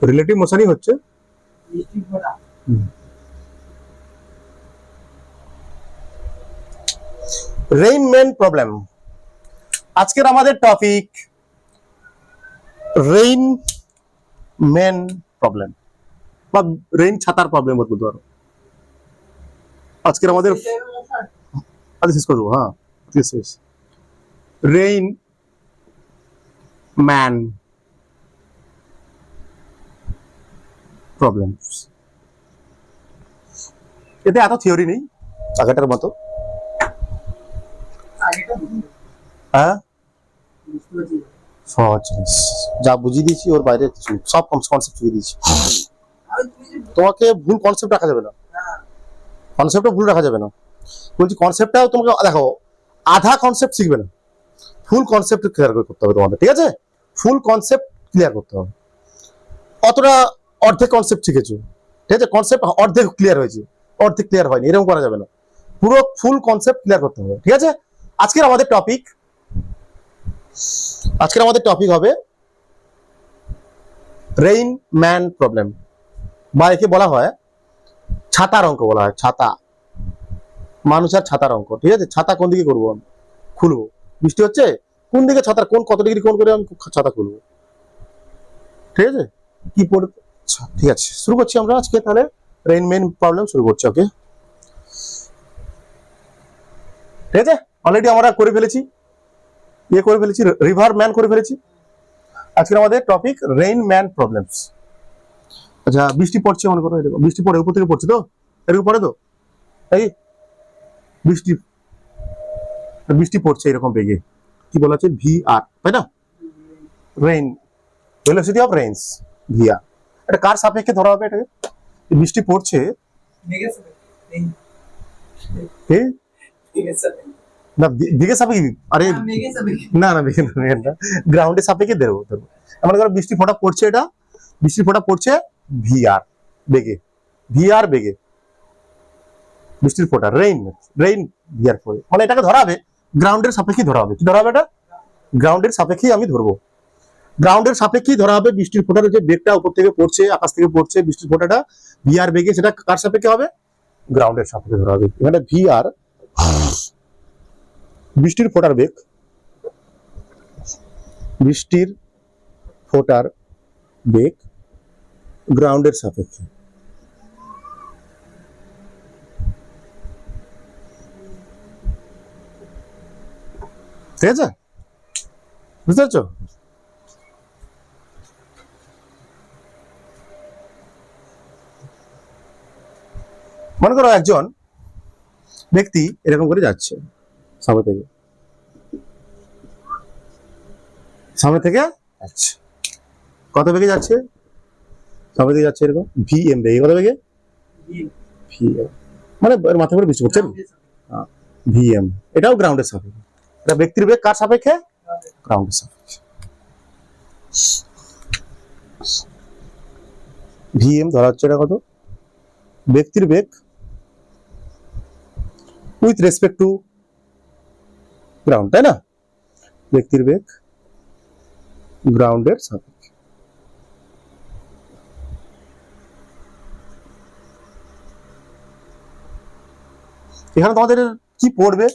Relative মোশনই হচ্ছে Rain Man problem. আজকের আমাদের টপিক রেইনম্যান প্রবলেম বা রেইন ছাতার প্রবলেম বলতে পারো। আজকের আমাদের শেষ করবো। হ্যাঁ, শেষ। Rain man problem. এতে এত থিওরি নেই আগেটার মতো। হ্যাঁ, সহজ জিনিস যা বুঝিয়ে দিয়েছি ওর বাইরে সব কনসেপ্ট বুঝিয়ে দিয়েছি। তোমাকে ভুল কনসেপ্ট রাখা যাবে না, কনসেপ্টটা ভুল রাখা যাবে না। বলছি কনসেপ্টটাও তোমাকে দেখো, আধা কনসেপ্ট শিখবে না, ফুল কনসেপ্ট ক্লিয়ার করতে হবে তোমাদের। ঠিক আছে, ফুল কনসেপ্ট ক্লিয়ার করতে হবে। অতটা অর্ধেক কনসেপ্ট শিখেছো, ঠিক আছে, কনসেপ্ট অর্ধেক ক্লিয়ার হয়েছে, অর্ধেক ক্লিয়ার হয়নি, এরকম করা যাবে না। পুরো ফুল কনসেপ্ট ক্লিয়ার করতে হবে। ঠিক আছে, আজকের আমাদের টপিক হবে রেইন ম্যান প্রবলেম, বা একে বলা হয় ছাতার অঙ্ক বলা হয়। ছাতা, মানুষ আর ছাতার অঙ্ক। ঠিক আছে, ছাতা কোন দিকে করবো আমি, খুলবো, বৃষ্টি হচ্ছে কোন দিকে ছাতার কোন কত ডিগ্রি কোন করে আমি ছাতা খুলবো। ঠিক আছে, কি পড়ে। ঠিক আছে, শুরু করছি আমরা আজকে তাহলে রেইন ম্যান প্রবলেম শুরু করছি। ওকে, ঠিক আছে, অলরেডি আমরা করে ফেলেছি রিভার ম্যান করে ফেলেছি। আজকে আমাদের টপিক রেইন ম্যান প্রবলেমস। আচ্ছা, বৃষ্টি পড়ছে মনে করো, এরকম বৃষ্টি পড়ে উপর থেকে পড়ছে, তো এরকম পড়ে তো, এই বৃষ্টি পড়ছে এরকম বেগে, কি বলা আছে, ভি আর, তাই না? Rain, velocity of rains, V R. এটা কার সাপেক্ষে ধরা হবে এটাকে? বৃষ্টি পড়ছে না দিকে সাপেক্ষে, আরে না না গ্রাউন্ডের সাপেক্ষে ধরবো। মনে করো বৃষ্টি ফোঁটা পড়ছে, এটা বৃষ্টি ফোঁটা পড়ছে ভিআর বেগে, ভিআর বেগে বৃষ্টির ফোঁটা, রেইন ভিআর পড়ে, মানে এটাকে ধরা হবে গ্রাউন্ডের সাপেক্ষে ধরা হবে। কি ধরা হবে? এটা গ্রাউন্ডের সাপেক্ষেই আমি ধরবো, গ্রাউন্ডের সাপেক্ষেই ধরা হবে। বৃষ্টির ফোঁটার যে বেগটা উপর থেকে পড়ছে, আকাশ থেকে পড়ছে, বৃষ্টির ফোঁটাটা ভিআর বেগে, সেটা কার সাপেক্ষে হবে? গ্রাউন্ডের সাপেক্ষে ধরা হবে। এখানে ভিআর বৃষ্টির ফোঁটার বেগ, বৃষ্টির ফোঁটার বেগ গ্রাউন্ডের সাপেক্ষে। ঠিক আছে, বুঝতে পারছো? মনে করো একজন ব্যক্তি এরকম করে যাচ্ছে সামনে থেকে যাচ্ছে, কত বেগে যাচ্ছে? সামনে দিকে যাচ্ছে এরকম ভিএম বেগে। কত বেগে? ভিএম, মানে মাথা করে বৃষ্টি পড়ছে, ভিএম। এটাও গ্রাউন্ডের সাপেক্ষে। এটা ব্যক্তির বেগ কার সাপেক্ষে? গ্রাউন্ডের সাপেক্ষে। ভিএম ধরা হচ্ছে, এটা কত? ব্যক্তির বেগ উইথ রেসপেক্ট টু গ্রাউন্ড, তাই না? ব্যক্তির বেগ গ্রাউন্ডের সাপেক্ষে। এখানে তোমাদের কি পড়বে?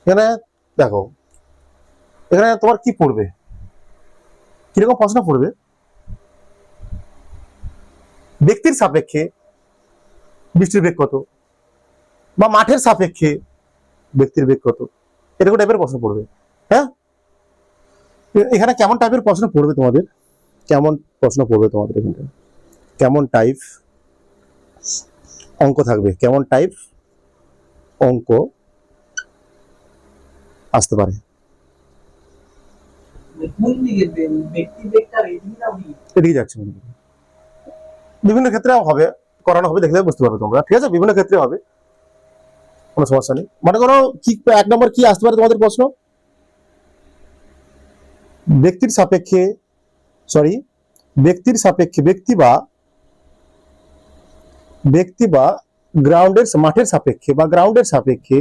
এখানে দেখো, এখানে তোমার কি পড়বে, কিরকম প্রশ্ন পড়বে? ব্যক্তির সাপেক্ষে বৃষ্টির বেগ কত, বা মাঠের সাপেক্ষে ব্যক্তির বেগ কত, এরকম টাইপের প্রশ্ন পড়বে। হ্যাঁ, এখানে কেমন টাইপের প্রশ্ন পড়বে তোমাদের? কেমন প্রশ্ন পড়বে তোমাদের এখানে? কেমন টাইপ অঙ্ক থাকবে? কেমন টাইপ অঙ্ক আসতে পারে? এদিকে যাচ্ছে, বিভিন্ন ক্ষেত্রে হবে, করানো হবে, দেখলে বুঝতে পারবে তোমরা। ঠিক আছে, বিভিন্ন ক্ষেত্রে হবে, কোনো সমস্যা নেই। মনে করো কি এক নম্বর কি আসতে পারে তোমাদের প্রশ্ন? ব্যক্তির সাপেক্ষে, ব্যক্তি বা গ্রাউন্ডের, মাঠের সাপেক্ষে বা গ্রাউন্ডের সাপেক্ষে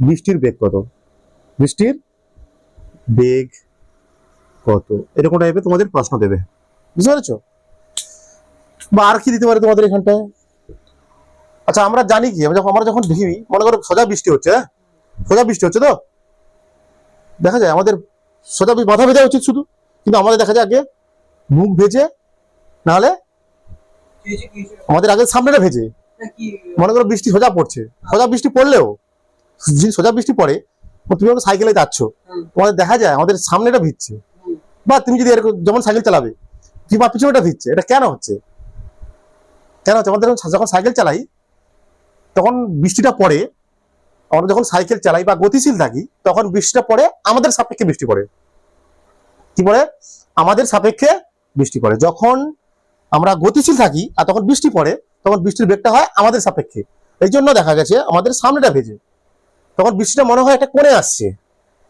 বৃষ্টির বেগ কত? বৃষ্টির বেগ কত, এরকম টাইপের তোমাদের প্রশ্ন দেবে, বুঝতে পেরেছো? বা আর কি দিতে পারে তোমাদের এখানটায়? আচ্ছা আমরা জানি কি, আমরা যখন দেখি, মনে করো সোজা বৃষ্টি হচ্ছে, হ্যাঁ সোজা বৃষ্টি হচ্ছে, তো দেখা যায় আমাদের সোজা মাথা ভেজা উচিত শুধু, কিন্তু আমাদের দেখা যায় আগে মুখ ভেজে, নাহলে আমাদের আগে সামনেটা ভেজে। মনে করো বৃষ্টি সোজা পড়ছে, সোজা বৃষ্টি পড়লেও, যদি সোজা বৃষ্টি পড়ে, তুমি যখন সাইকেলে যাচ্ছ, তোমাদের দেখা যায় আমাদের সামনেটা ভিজছে, বা তুমি যদি এরকম যেমন সাইকেল চালাবে, কিংবা পিছনেটা ভিজছে, এটা কেন হচ্ছে? কেন হচ্ছে? আমাদের যখন সাইকেল চালাই, তখন বৃষ্টিটা পড়ে, আমরা যখন সাইকেল চালাই বা গতিশীল থাকি, তখন বৃষ্টিটা পড়ে আমাদের সাপেক্ষে বৃষ্টি পড়ে। কি পড়ে? আমাদের সাপেক্ষে বৃষ্টি পড়ে। যখন আমরা গতিশীল থাকি আর তখন বৃষ্টি পড়ে, তখন বৃষ্টির বেগটা হয় আমাদের সাপেক্ষে। এই জন্য দেখা গেছে আমাদের সামনেটা ভেজে, তখন বৃষ্টিটা মনে হয় একটা কোণে আসছে,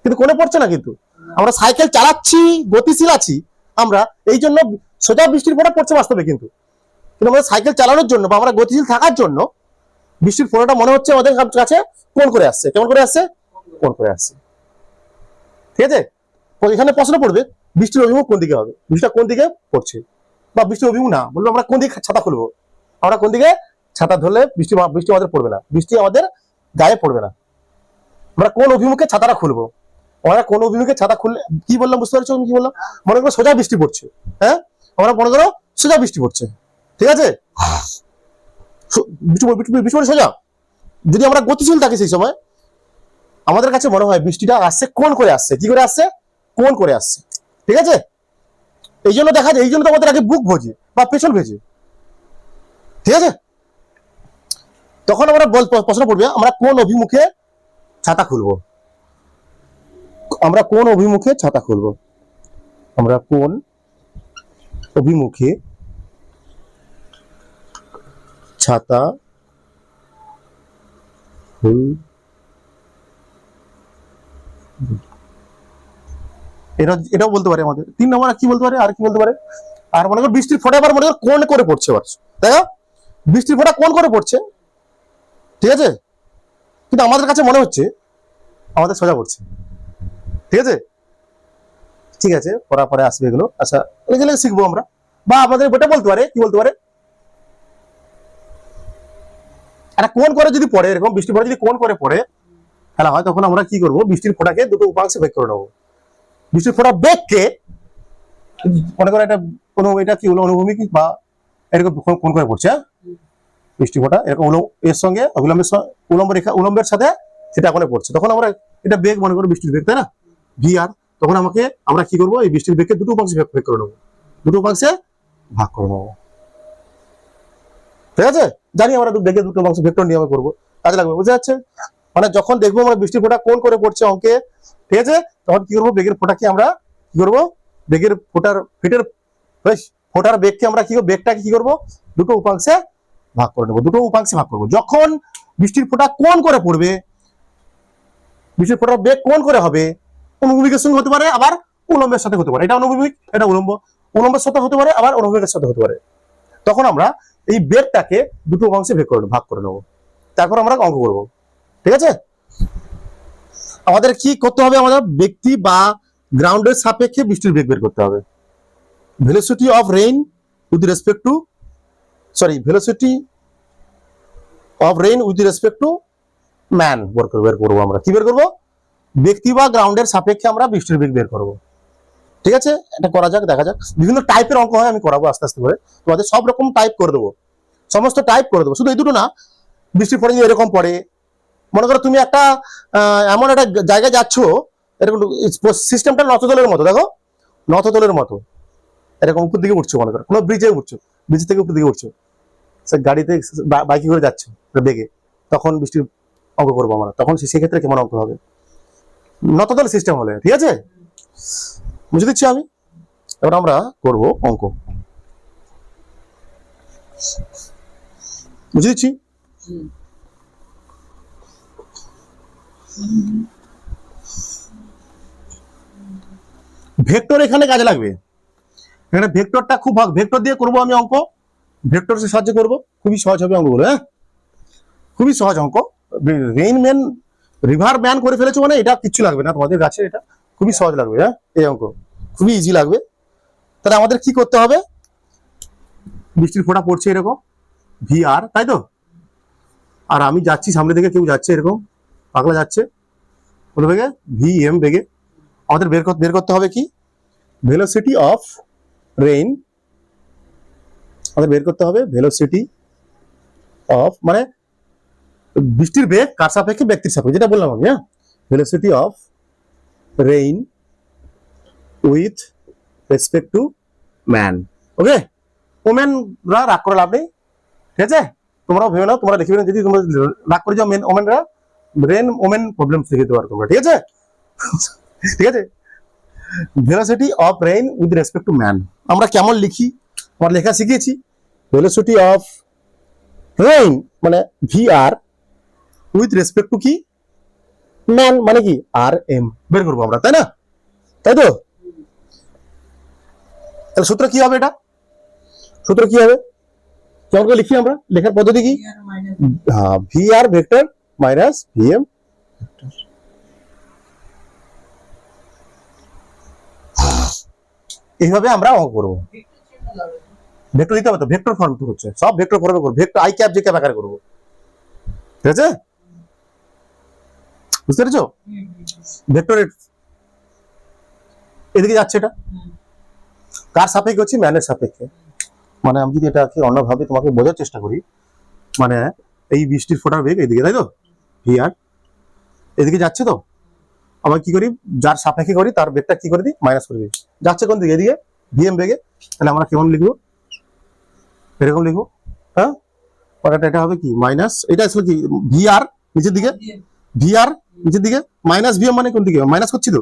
কিন্তু কোণে পড়ছে না। কিন্তু আমরা সাইকেল চালাচ্ছি, গতিশীল আছি আমরা, এই জন্য সোজা বৃষ্টির ফোঁটা পড়ছে বাস্তবে, কিন্তু আমাদের সাইকেল চালানোর জন্য বা আমরা গতিশীল থাকার জন্য বৃষ্টির ফোঁটাটা মনে হচ্ছে আমাদের কাছে কোণ করে আসছে। কেমন করে আসছে? কোণ করে আসছে। ঠিক আছে? এখানে প্রশ্ন পড়বে বৃষ্টির অভিমুখ কোন দিকে হবে, বৃষ্টিটা কোন দিকে পড়ছে, বা বৃষ্টির অভিমুখ না বলবো, আমরা কোন দিকে ছাতা খুলবো, আমরা কোন দিকে ছাতা ধরলে বৃষ্টি আমাদের পড়বে না, বৃষ্টি আমাদের গায়ে পড়বে না, আমরা কোন অভিমুখে ছাতাটা খুলবো। আমরা কোন অভিমুখে ছাতা খুললে, কি বললাম বুঝতে পারছো আমি কি বললাম? মনে করো সোজা বৃষ্টি পড়ছে, হ্যাঁ আমরা মনে করো সোজা বৃষ্টি পড়ছে, ঠিক আছে, বৃষ্টি পড়ে সোজা। যদি আমরা গতিশীল থাকি সেই সময় আমাদের কাছে মনে হয় বৃষ্টিটা আসছে কোন করে আসছে, কি করে আসছে, কোন করে আসছে। ঠিক আছে? এই জন্য দেখা যায়, এই জন্য তো আমাদের আগে বুক ভেজে বা পেছন ভেজে। ঠিক আছে? তখন আমরা প্রশ্ন পড়বে আমরা কোন অভিমুখে ছাতা খুলবো, আমরা কোন অভিমুখে ছাতা খুলবো, আমরা কোন অভিমুখে ছাতা এটাও বলতে পারে আমাদের। 3 নম্বর কি বলতে পারে, আর কি বলতে পারে? আর মনে করো বৃষ্টির ফোঁটা আবার মনে করো কোন করে পড়ছে, তাই না? বৃষ্টির ফোঁটা কোন করে পড়ছে, ঠিক আছে, কিন্তু আমাদের কাছে মনে হচ্ছে আমাদের সোজা পড়ছে। ঠিক আছে? ঠিক আছে, পড়া পরে আসবে এগুলো। আচ্ছা এগুলো শিখবো আমরা। বা আমাদের বইটা বলতে পারে, কি বলতে পারে, একটা কোন করে যদি পড়ে, এরকম বৃষ্টির ফোঁটা যদি কোন করে পড়ে খেলা হয়, তখন আমরা কি করবো, বৃষ্টির ফোঁটাকে দুটো উপাংশে ভাগ করে নেবো। বৃষ্টির ফোঁটা বেগকে মনে করো এটা কোনো, এটা কি হলো অনুভূমিক, বা এরকম কোন করে পড়ছে, বৃষ্টি ফোঁটা এরকম এর সঙ্গে উলম্ব রেখা, উলম্বের সাথে সেটা কোণে পড়ছে, তখন আমরা এটা বেগ মনে করো বৃষ্টির বেগ, তাই না, ভি আর। তখন আমরা কি করবো, এই বৃষ্টির বেগকে দুটো উপাংশে ভাগ করে নেবো, দুটো উপাংশে ভাগ করে নেবো। ঠিক আছে? জানি আমরা বেগে দুটো উপাংশ ভেক্টর নিয়ে করবো, কাজে লাগবে, বুঝতে যাচ্ছে? মানে যখন দেখবো আমরা বৃষ্টির ফোঁটা কোন করে পড়ছে অঙ্কে, ঠিক আছে, তখন কি করবো, বেগের ফোঁটাকে আমরা কি করবো, বেগের ফোঁটার বেগকে আমরা কি করবো, বেগটাকে কি করবো, দুটো উপাংশে ভাগ করে নেবো, দুটো উপাংশে ভাগ করবো। যখন বৃষ্টির ফোঁটা কোন করে পড়বে, বৃষ্টির ফোঁটার বেগ কোন করে হবে, অনুভূমিকের সঙ্গে হতে পারে, আবার উলম্বের সাথে হতে পারে, এটা অনুভূমিক, এটা উলম্ব, উলম্বের সাথে হতে পারে, আবার অনুভূমিকের সাথে হতে পারে। তখন আমরা এই বেগটাকে দুটো উপাংশে ভাগ করে নেবো, তারপর আমরা অঙ্ক করবো। ঠিক আছে? আমাদের কি করতে হবে, আমাদের ব্যক্তি বা গ্রাউন্ডের সাপেক্ষে বৃষ্টির বেগ বের করতে হবে। Velocity of rain with respect two, velocity of rain with respect to man বের করবো। আমরা কি বের করবো, ব্যক্তি বা গ্রাউন্ডের সাপেক্ষে আমরা বৃষ্টির বেগ বের করবো। ঠিক আছে? এটা করা যাক, দেখা যাক। বিভিন্ন টাইপের অঙ্ক হয়, আমি করাবো আস্তে আস্তে করে, তোমাদের সব রকম টাইপ করে দেবো, সমস্ত টাইপ করে দেবো, শুধু এই দুটো না। বৃষ্টির পরে এরকম পড়ে, মনে করো তুমি একটা এমন একটা জায়গায় যাচ্ছ, এরকম সিস্টেমটা নতদলের মতো, দেখো নতদলের মতো, এরকম উপর দিকে উঠছো, মনে করো কোনো ব্রিজে উঠছো, ব্রিজ থেকে উপর দিকে উঠছো, সে গাড়িতে বাইকে করে যাচ্ছ বেগে, তখন বৃষ্টির অঙ্ক করবো আমরা, তখন সেক্ষেত্রে কেমন অঙ্ক হবে, নতদল সিস্টেম হলে। ঠিক আছে? বুঝে দিচ্ছি আমি। এবার আমরা করব অঙ্ক, বুঝে দিচ্ছি। ভেক্টর এখানে কাজে লাগবে, এখানে ভেক্টরটা খুব ভেক্টর দিয়ে করব আমি অঙ্ক, ভেক্টরের সাহায্যে করব, খুবই সহজ হবে অঙ্কগুলো। হ্যাঁ, খুবই সহজ অঙ্ক। রেইনম্যান রিভার ব্যান করে ফেলেছো মানে এটা কিচ্ছু লাগবে না তোমাদের কাছে, এটা খুবই সহজ লাগবে। হ্যাঁ, এই অঙ্ক খুবই ইজি লাগবে। তাহলে আমাদের কি করতে হবে, বৃষ্টির ফোঁটা পড়ছে এরকম ভি আর, তাই তো, আর আমি যাচ্ছি সামনে থেকে, কেউ যাচ্ছে এরকম পাগলা যাচ্ছে বলে বেগে ভি এম বেগে। আমাদের বের করতে হবে কি, ভেলোসিটি অফ রেইন। আমাদের বের করতে হবে ভেলোসিটি অফ, মানে বৃষ্টির বেগ কার সাপেক্ষে, ব্যক্তির সাপেক্ষে, যেটা বললাম আমি। হ্যাঁ, velocity of rain with respect to man. Okay, ওমেনরা রাগ করে লাভ নেই, ঠিক আছে, তোমরাও ভেবে নাও, তোমরা লিখবে না, যদি তোমরা রাগ করে যাও ওমেনরা, রেন ওমেন প্রবলেম শিখে দিতে পারো তোমরা, ঠিক আছে। ঠিক আছে, velocity of rain with respect to man আমরা কেমন লিখি, আমরা লেখা শিখেছি। ভেলোসিটি অফ রেইন মানে V R with respect to কি, ম্যান, মানে কি আর এম বের করবো আমরা, তাই না, তাই তো। তাহলে সূত্র কি হবে, এটা সূত্র কি হবে, কেমন করে লিখি আমরা, লেখার পদ্ধতি কি, হ্যাঁ, V R vector minus V M. এইভাবে আমরা অঙ্ক করবো। ভেক্টর দিতে হবে তো, ভেক্টর ফর্ম তো হচ্ছে, সব ভেক্টর ফর্মে করবো, vector I cap J cap আকারে করবো, ঠিক আছে, বুঝতে পেরেছো। ভেক্টর এদিকে যাচ্ছে, এটা কার সাপেক্ষে হচ্ছে, ম্যানের সাপেক্ষে। মানে আমি যদি এটাকে অন্যভাবে তোমাকে বোঝার চেষ্টা করি, মানে এই বৃষ্টির ফোঁটার বেগ এইদিকে, তাই তো, ভি আর এদিকে যাচ্ছে তো, আমরা কি করি, যার সাপেক্ষে করি তার বেগটা কি করে দিই, মাইনাস করে দিই, যাচ্ছে কোন দিকে, এদিকে ভিএম বেগে। তাহলে আমরা কেমন লিখবো, এরকম লিখবো, হ্যাঁ, পরেরটা এটা হবে কি মাইনাস, এটা আসলে কি ভি আর নিচের দিকে, ভি আর নিচের দিকে, মাইনাস ভিএম মানে কোন দিকে, মাইনাস করছি তো,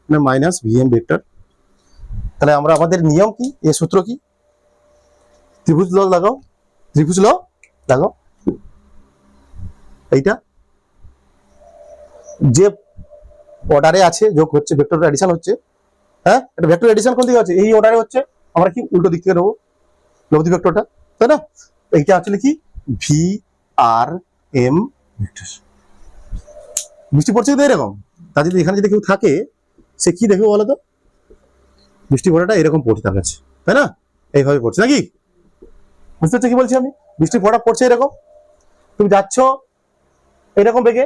মানে মাইনাস ভিএম ভেক্টর। তাহলে আমরা আমাদের নিয়ম কি, এর সূত্র কি, ত্রিভুজ ল লাগাও, ত্রিভুজ ল লাগাও, এইটা যে অর্ডারে আছে যোগ হচ্ছে, ভেক্টর এডিশন হচ্ছে, হ্যাঁ, এটা ভেক্টর এডিশন কোন দিকে হচ্ছে, এই অর্ডারে হচ্ছে, আমরা কি উল্টো দিক থেকে নেবো লব্ধি ভেক্টরটা, তাই না। এইটা আসলে কি ভি আর এম ভেক্টর। বৃষ্টি পড়ছে তো এরকম, তা যদি এখানে যদি কেউ থাকে, সে কি দেখবে বলো তো, বৃষ্টি ফোঁটাটা এরকম পড়ছে তার কাছে, তাই না, এইভাবে পড়ছে নাকি, বুঝতে পারছো কি বলছি আমি, বৃষ্টি ফোঁটা পড়ছে এরকম, তুমি যাচ্ছ এরকম বেগে,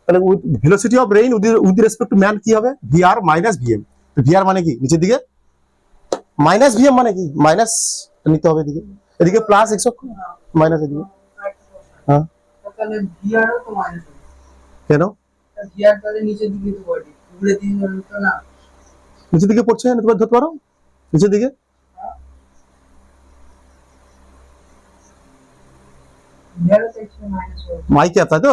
তাহলে velocity of rain with respect to man কি হবে, ভি আর মাইনাস ভিএম। ভি আর মানে কি নিচের দিকে, মাইনাস ভিএম মানে কি মাইনাস নিতে হবে এদিকে, এদিকে প্লাস এক্স মাইনাস এদিকে, হ্যাঁ, তাহলে ভিআর তো মাইনাস হবে, কেন, ভিআর তাহলে নিচের দিকে তো পড়ে, উপরে দিকে তো না, নিচের দিকে পড়ছে না, তুমি ধরতে পারো নিচের দিকে, ভিআর তো এক্স মাইনাস হবে, মাই ক্যাপ, তাই তো,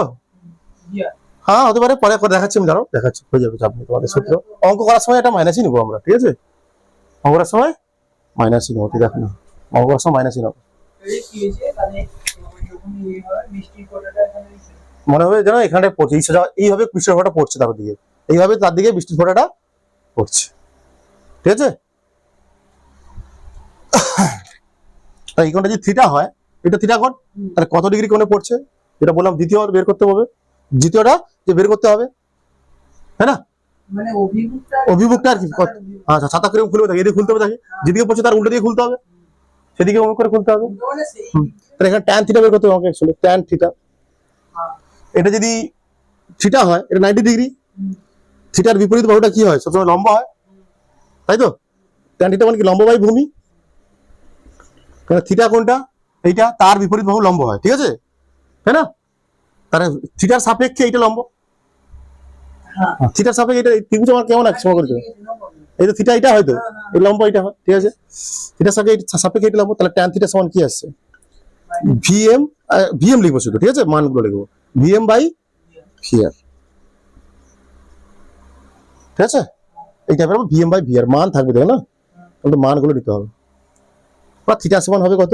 ভিআর হ্যাঁ হতে পারে, পরে করে দেখাচ্ছি আমি, দাঁড়াও দেখাচ্ছি, হয়ে যাবে চাপ নেই, তোমাদের সূত্র অঙ্ক করার সময় এটা মাইনাসই নেবো আমরা, ঠিক আছে, অঙ্ক করার সময় মাইনাসই নেবো, ঠিক আছে না, অঙ্ক করার সময় মাইনাসই নেবো, এই কি হয়েছে তাহলে যখন এই হয় বৃষ্টির ফোঁটাটা এখানে মনে হবে যেন এখানে পড়ছে, এইভাবে বৃষ্টির ফোঁটা পড়ছে তার দিকে, এইভাবে তার দিকে বৃষ্টির ফোঁটাটা পড়ছে, ঠিক আছে। তাই এই কোণটা যদি থিটা হয়, এটা থিটা কোণ, তাহলে কত ডিগ্রি কোণে পড়ছে, যেটা বললাম দ্বিতীয় বের করতে হবে, দ্বিতীয়টা যে বের করতে হবে, তাই না, মানে অভিমুখটা আর কি, আচ্ছা ছাতা করে খুলবে, এদিকে খুলতে হবে, তাকে যেদিকে পড়ছে তার উল্টো দিকে খুলতে হবে, সেদিকে অমুক করে খুলতে হবে, মানে সেই তাহলে এখানে ট্যান থিটা বের করতে হবে আমাকে, অ্যাকচুয়ালি ট্যান থিটা, এটা যদি থিটা হয়, এটা 90 ডিগ্রি, থিটার বিপরীত বাহুটা কি হয়, সবসময় লম্বা হয়, তাই তো, ট্যান থিটা মানে কি লম্ব বাই ভূমি, থিটা কোনটা, এইটা তার বিপরীত বাহু লম্ব হয়, ঠিক আছে, তাই না, তাহলে থিটার সাপেক্ষে এইটা লম্ব, থিটার সাপেক্ষে এটা ত্রিভুজ আমার কেমন আছে সমকোণ, এই তো থিটা এটা হয়তো এই লম্ব এটা হয়, ঠিক আছে, থিটার সাপেক্ষে এটা লম্ব, তাহলে ট্যান থিটা সমান কি আসছে, ভিএম, ভিএম লিখবো শুধু, ঠিক আছে, মানগুলো লিখবো ভিএম বাই ভিআর, ঠিক আছে, এই টাইপের ভিএম বাই ভিআর মান থাকবে, তাই না, কিন্তু মানগুলো দিতে হবে, বা থিটা সমান হবে কত,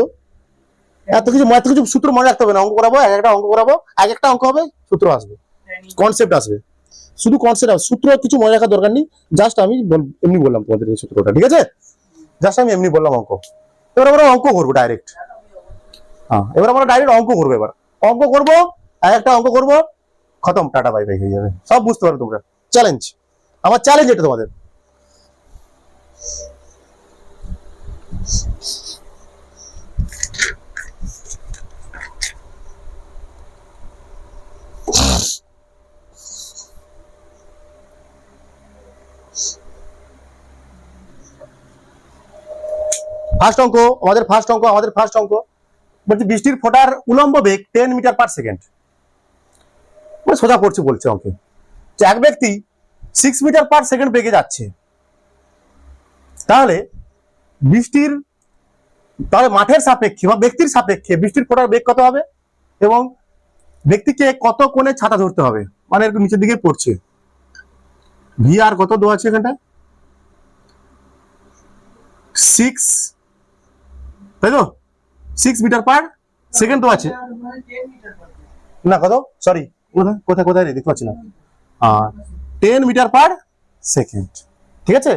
এত কিছু সূত্র মনে রাখতে হবে না, অঙ্ক করাবো, এক একটা অঙ্ক হবে, সূত্র আসবে, কনসেপ্ট আসবে, শুধু কনসেপ্ট আসবে, সূত্র কিছু মনে রাখার দরকার নেই, জাস্ট আমি এমনি বললাম তোমাদের এই সূত্রটা, ঠিক আছে, জাস্ট আমি এমনি বললাম অঙ্ক, এবার আমরা অঙ্ক করবো ডাইরেক্ট, হ্যাঁ এবার আমরা ডাইরেক্ট অঙ্ক করবো, এবার অঙ্ক করবো, এক একটা অঙ্ক করবো, খতম, টাটা বাই বাই হয়ে যাবে, সব বুঝতে পারবে তোমরা। চ্যালেঞ্জ, আমার চ্যালেঞ্জ এটা তোমাদের। ফার্স্ট অঙ্ক, আমাদের ফার্স্ট অঙ্ক বলছে বৃষ্টির ফোঁটার উলম্ব বেগ 10 মিটার পার সেকেন্ড। মানে সোজা পড়ছে বলছে অঙ্কে, যে এক ব্যক্তি 6 মিটার পার সেকেন্ড বেগে যাচ্ছে, তাহলে মাঠের সাপেক্ষে বা ব্যক্তির সাপেক্ষে বৃষ্টির ফোঁটার বেগ কত হবে, এবং ব্যক্তিকে কত কোণে ছাতা ধরতে হবে, মানে এরকম নিচের দিকে পড়ছে। ভি আর কত দেওয়া আছে এখানটা, 6, তাই তো, 6 মিটার পার সেকেন্ড তো আছে মানে 10 মিটার পার না, কত, সরি, কোথায় কোথায় দেখতে পাচ্ছি না, 10 মিটার পার সেকেন্ড। ঠিক আছে,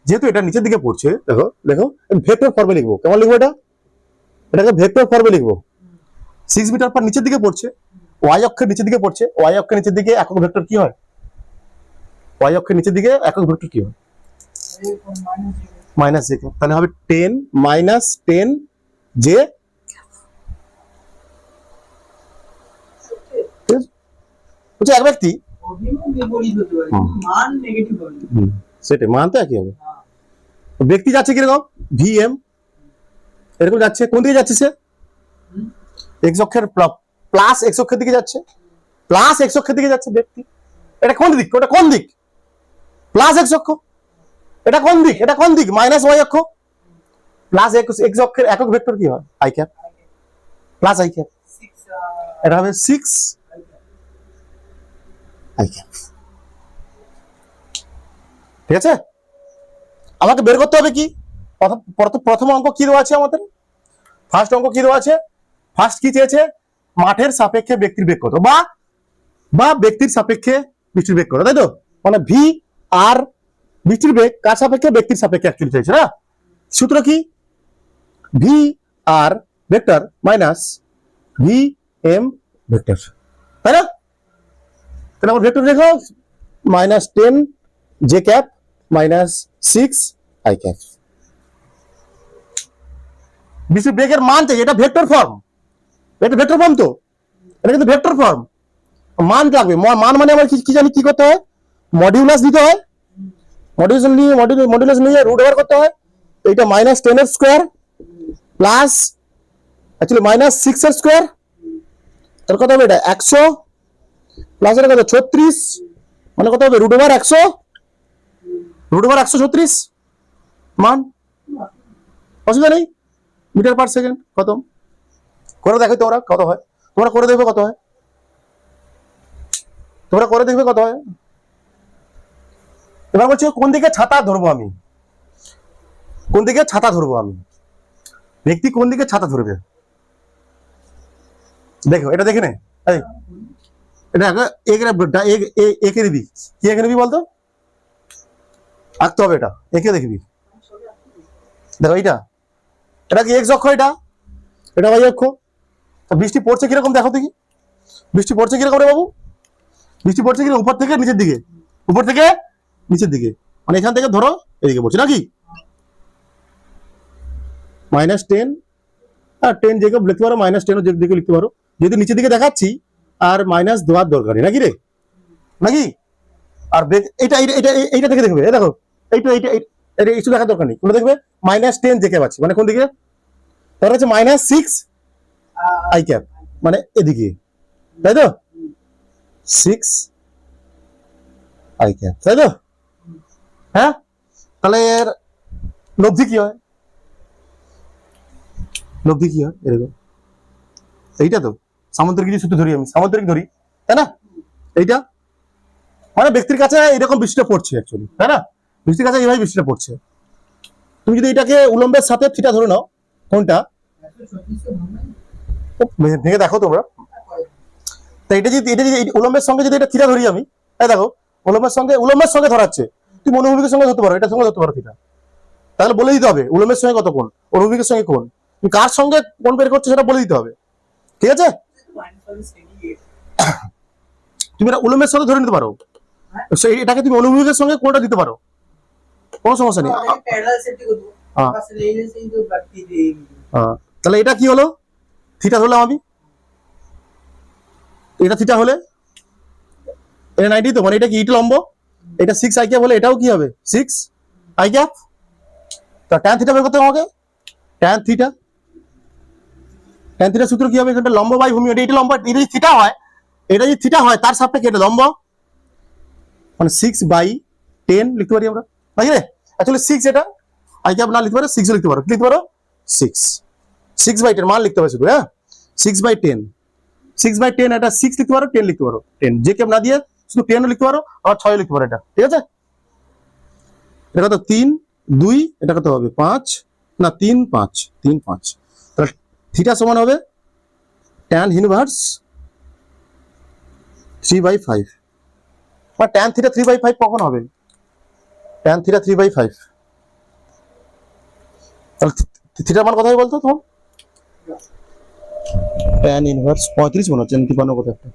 যেহেতু এটা নিচের দিকে পড়ছে, দেখো দেখো ভেক্টর ফর্মে লিখবো। কেমন লিখবো এটাকে ভেক্টর ফর্মে লিখবো। 6 মিটার পার নিচের দিকে পড়ছে, ওয়াই অক্ষের নিচের দিকে পড়ছে, ওয়াই অক্ষের নিচের দিকে একক ভেক্টর কি হয়, ওয়াই অক্ষের নিচের দিকে একক ভেক্টর কি হয়, মাইনাস জে। তাহলে হবে 10 মাইনাস 10 জে, বলছে এক ব্যক্তি, অভিমুখ বিপরীত হতে পারে, মান নেগেটিভ হবে। সেটাই, মান তো একই হবে। ব্যক্তি যাচ্ছে কিরকম, ভি এম, এরকম যাচ্ছে, কোন দিকে যাচ্ছে সে, এক্স অক্ষের প্লাস এক্স অক্ষের দিকে যাচ্ছে, প্লাস এক্স অক্ষের দিকে যাচ্ছে ব্যক্তি। এটা কোন দিক, ওটা কোন দিক, প্লাস এক্স অক্ষ। এটা কোন দিক, এটা কোন দিক, মাইনাস ওয়াই অক্ষ। প্লাস এক্স অক্ষের একক ভেক্টর কি হয়, I cap, plus I cap. 6 এটা হবে 6 আই ক্যাপ। ঠিক আছে, আমাকে বের করতে হবে কি, প্রথম অঙ্ক কি দেওয়া আছে আমাদের, ফার্স্ট অঙ্ক কি দেওয়া আছে, ফার্স্ট কি চেয়েছে, মাঠের সাপেক্ষে ব্যক্তির বেগ কত, বা ব্যক্তির সাপেক্ষে বৃষ্টির বেগ কত, তাই তো, মানে ভি আর বৃষ্টির বেগ কার সাপেক্ষে, ব্যক্তির সাপেক্ষে অ্যাকচুয়ালি চাইছে না। সূত্র কি, V R vector minus V M vector, তাই না। তাহলে আমার ভেক্টর দেখো, minus 10 J cap minus 6 I cap. বৃষ্টির বেগের মান চাই, এটা ভেক্টর ফর্ম, এটা ভেক্টর ফর্ম, তো এটা কিন্তু ভেক্টর ফর্ম, মান লাগবে। মান মানে আমার কি জানি কি করতে হয়, মডিউলাস দিতে হয়, মডিউলাস নিয়ে রুট ওভার করতে হয়। এইটা মাইনাস 10 এর স্কোয়ার প্লাস অ্যাকচুয়ালি মাইনাস 6 এর স্কোয়ার, তার কত হবে, এটা 100 প্লাস এটা কত 36, মানে কত হবে রুট ওভার 100, রুট ওভার 136 মান, অসুবিধা নেই, মিটার পার সেকেন্ড। কত করে দেখো তোমরা, কত হয়, তোমরা করে দেখবে কত হয়, তোমরা করে দেখবে কত হয়। এবার বলছি কোন দিকে ছাতা ধরবো আমি, কোন দিকে ছাতা ধরবো আমি, ব্যক্তি কোন দিকে ছাতা ধরবে, দেখো এটা দেখে নে, এটা একে দিবি, কি একে দিবি বলতো, আঁকতে হবে, এটা একে দেখবি, দেখো এটা কি এক্স অক্ষ, এটা ওয়াই অক্ষ। বৃষ্টি পড়ছে কিরকম দেখো দেখি, বৃষ্টি পড়ছে কিরকম রে বাবু, বৃষ্টি পড়ছে কিরকম, উপর থেকে নিচের দিকে, উপর থেকে নিচের দিকে, মানে এখান থেকে ধরো এদিকে পড়ছে নাকি, মাইনাস 10 আর 10 যেকে লিখতে পারো, মাইনাস 10 দিকে লিখতে পারো, যেহেতু নিচের দিকে দেখাচ্ছি আর মাইনাস দেওয়ার দরকার নেই নাকি রে, নাকি। আর এইটা থেকে দেখবে, দেখো এইটা কিছু দেখার দরকার নেই, কোন দেখবে মাইনাস 10 জেকে পাচ্ছি, মানে কোন দিকে, তার হচ্ছে মাইনাস 6 আই ক্যাপ, মানে এদিকে, তাই তো 6 আই ক্যাপ, তাই তো। হ্যাঁ, তাহলে এর লব্ধি কি হয়, লব্ধি কি হয় এরকম, এইটা তো সামুদ্রিক কিছু সূত্র ধরি, আমি সামুদ্রিক ধরি, তাই না। এইটা মানে ব্যক্তির কাছে এরকম বৃষ্টিটা পড়ছে অ্যাকচুয়ালি, তাই না, বৃষ্টির কাছে এইভাবে বৃষ্টিটা পড়ছে। তুমি যদি এটাকে উলম্বের সাথে থিটা ধরে নাও, কোনটা ভেঙে দেখো তোমরা, তা এটা যদি উলম্বের সঙ্গে যদি এটা থিটা ধরি আমি, তাই দেখো উলম্বের সঙ্গে ধরাচ্ছে, তুমি অনুভূমিকের সঙ্গে ধরতে পারো, এটার সঙ্গে ধরতে পারো থিটা, তাহলে বলে দিতে হবে উলম্বের সঙ্গে কত কোণ, অনুভূমিকের সঙ্গে কোণ, তুমি কার সঙ্গে কোণ বের করছো সেটা বলে দিতে হবে, ঠিক আছে। তুমি এটা উলম্বের সঙ্গে ধরে নিতে পারো, এটাকে তুমি অনুভূমিকের সঙ্গে কোনটা দিতে পারো, কোনো সমস্যা নেই। প্যারালাল সেফটি করব হ্যাঁ। বাস এই সেই তো বাকি দিয়ে তাহলে এটা কি হলো, থিটা ধরলাম আমি, এটা থিটা হলে এটা 90, তো মানে এটা কি ইট লম্ব, এটা 6 আই ক্যাপ হলে এটাও কি হবে 6 আই ক্যাপ। তা ট্যান থিটা বের করতে হবে আমাকে, ট্যান থিটা সূত্র কি হবে, এখানটা লম্ব বাই ভূমি, এটা লম্ব, এটা যদি থিটা হয়, এটা যদি থিটা হয় তার সাপেক্ষে এটা লম্ব, মানে 6/10 লিখতে পারি আমরা, নাকি রে? অ্যাকচুয়ালি 6 এটা আই ক্যাপ না লিখতে পারো, 6 লিখতে পারো, লিখতে পারো 6/10 মান লিখতে হবে শুধু, হ্যাঁ 6/10, 6/10 এটা 6 লিখতে পারো, 10 লিখতে পারো, 10 যে ক্যাপ না দিয়ে শুধু 10 লিখতে পারো, আর 6 লিখতে পারো, এটা ঠিক আছে। এটা কত 3 2, এটা কত হবে 5 না 3 5, 3 5, তাহলে থিটা সমান হবে tan ইনভার্স 3/5, বা tan থিটা 3/5 কখন হবে, tan থিটা 3/5, তাহলে থিটার মান কত হবে বলতো তোমার, tan ইনভার্স 35 মনে হচ্ছে, 53 কত একটা,